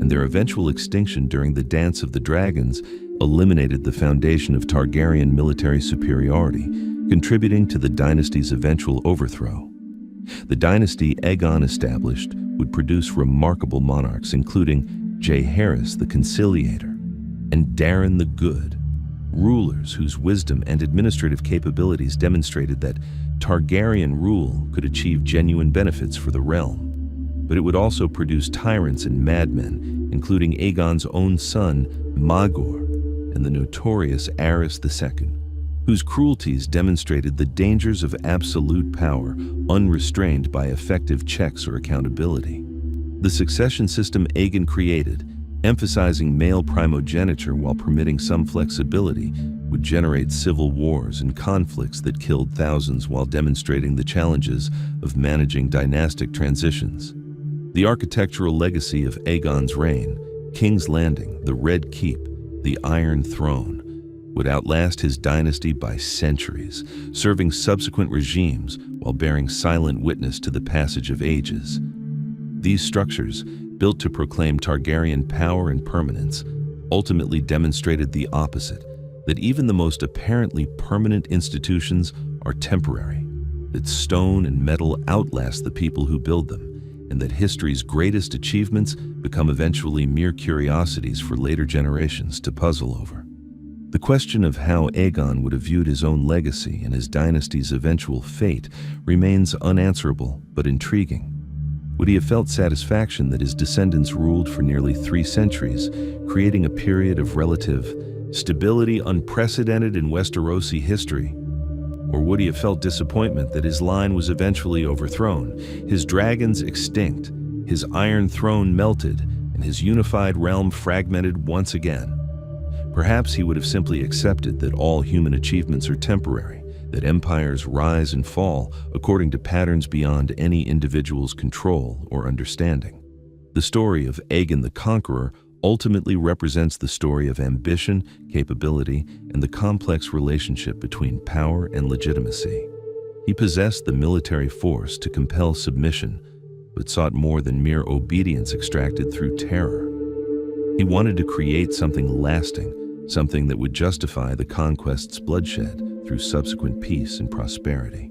and their eventual extinction during the Dance of the Dragons eliminated the foundation of Targaryen military superiority, contributing to the dynasty's eventual overthrow. The dynasty Aegon established would produce remarkable monarchs, including Jaehaerys the Conciliator and Daeron the Good, rulers whose wisdom and administrative capabilities demonstrated that Targaryen rule could achieve genuine benefits for the realm. But it would also produce tyrants and madmen, including Aegon's own son, Maegor, and the notorious Aerys II, whose cruelties demonstrated the dangers of absolute power unrestrained by effective checks or accountability. The succession system Aegon created, emphasizing male primogeniture while permitting some flexibility, would generate civil wars and conflicts that killed thousands while demonstrating the challenges of managing dynastic transitions. The architectural legacy of Aegon's reign, King's Landing, the Red Keep, the Iron Throne, would outlast his dynasty by centuries, serving subsequent regimes while bearing silent witness to the passage of ages. These structures, built to proclaim Targaryen power and permanence, ultimately demonstrated the opposite, that even the most apparently permanent institutions are temporary, that stone and metal outlast the people who build them, and that history's greatest achievements become eventually mere curiosities for later generations to puzzle over. The question of how Aegon would have viewed his own legacy and his dynasty's eventual fate remains unanswerable but intriguing. Would he have felt satisfaction that his descendants ruled for nearly 3 centuries, creating a period of relative Stability unprecedented in Westerosi history? Or would he have felt disappointment that his line was eventually overthrown, his dragons extinct, his iron throne melted, and his unified realm fragmented once again? Perhaps he would have simply accepted that all human achievements are temporary, that empires rise and fall according to patterns beyond any individual's control or understanding. The story of Aegon the Conqueror ultimately represents the story of ambition, capability, and the complex relationship between power and legitimacy. He possessed the military force to compel submission, but sought more than mere obedience extracted through terror. He wanted to create something lasting, something that would justify the conquest's bloodshed through subsequent peace and prosperity.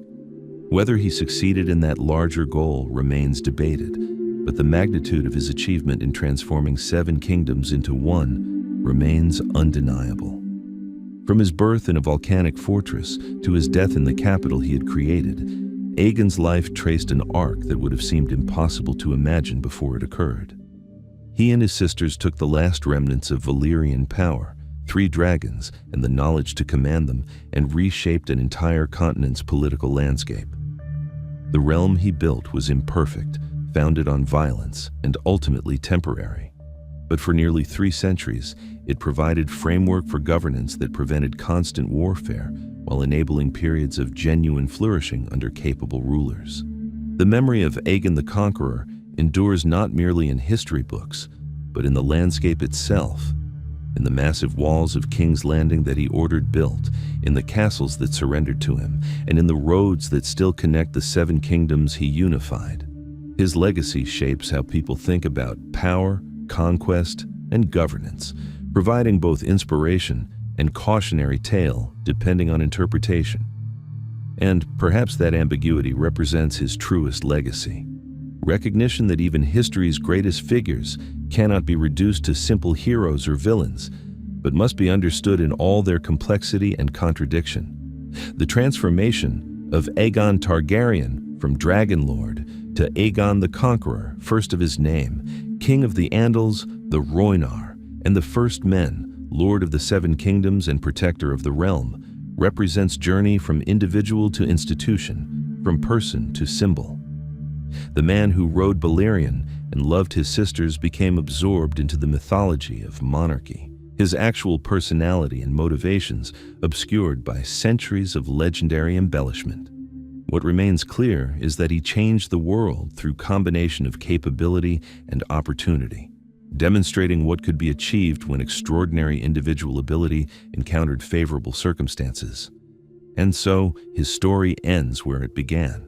Whether he succeeded in that larger goal remains debated, but the magnitude of his achievement in transforming 7 kingdoms into one remains undeniable. From his birth in a volcanic fortress to his death in the capital he had created, Aegon's life traced an arc that would have seemed impossible to imagine before it occurred. He and his sisters took the last remnants of Valyrian power, 3 dragons, and the knowledge to command them, and reshaped an entire continent's political landscape. The realm he built was imperfect, founded on violence, and ultimately temporary. But for nearly 3 centuries, it provided framework for governance that prevented constant warfare while enabling periods of genuine flourishing under capable rulers. The memory of Aegon the Conqueror endures not merely in history books, but in the landscape itself, in the massive walls of King's Landing that he ordered built, in the castles that surrendered to him, and in the roads that still connect the 7 kingdoms he unified. His legacy shapes how people think about power, conquest, and governance, providing both inspiration and cautionary tale depending on interpretation. And perhaps that ambiguity represents his truest legacy. Recognition that even history's greatest figures cannot be reduced to simple heroes or villains, but must be understood in all their complexity and contradiction. The transformation of Aegon Targaryen from Dragon Lord to Aegon the Conqueror, first of his name, King of the Andals, the Rhoynar, and the First Men, Lord of the 7 Kingdoms and Protector of the Realm, represents journey from individual to institution, from person to symbol. The man who rode Balerion and loved his sisters became absorbed into the mythology of monarchy, his actual personality and motivations obscured by centuries of legendary embellishment. What remains clear is that he changed the world through combination of capability and opportunity, demonstrating what could be achieved when extraordinary individual ability encountered favorable circumstances. And so, his story ends where it began,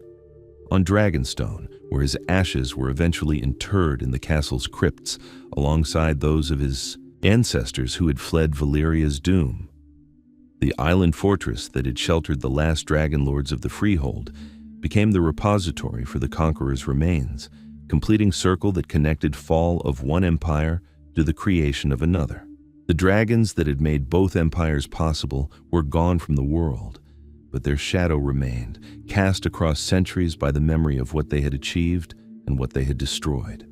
on Dragonstone, where his ashes were eventually interred in the castle's crypts alongside those of his ancestors who had fled Valyria's doom. The island fortress that had sheltered the last dragon lords of the Freehold became the repository for the Conqueror's remains, completing circle that connected fall of one empire to the creation of another. The dragons that had made both empires possible were gone from the world, but their shadow remained, cast across centuries by the memory of what they had achieved and what they had destroyed.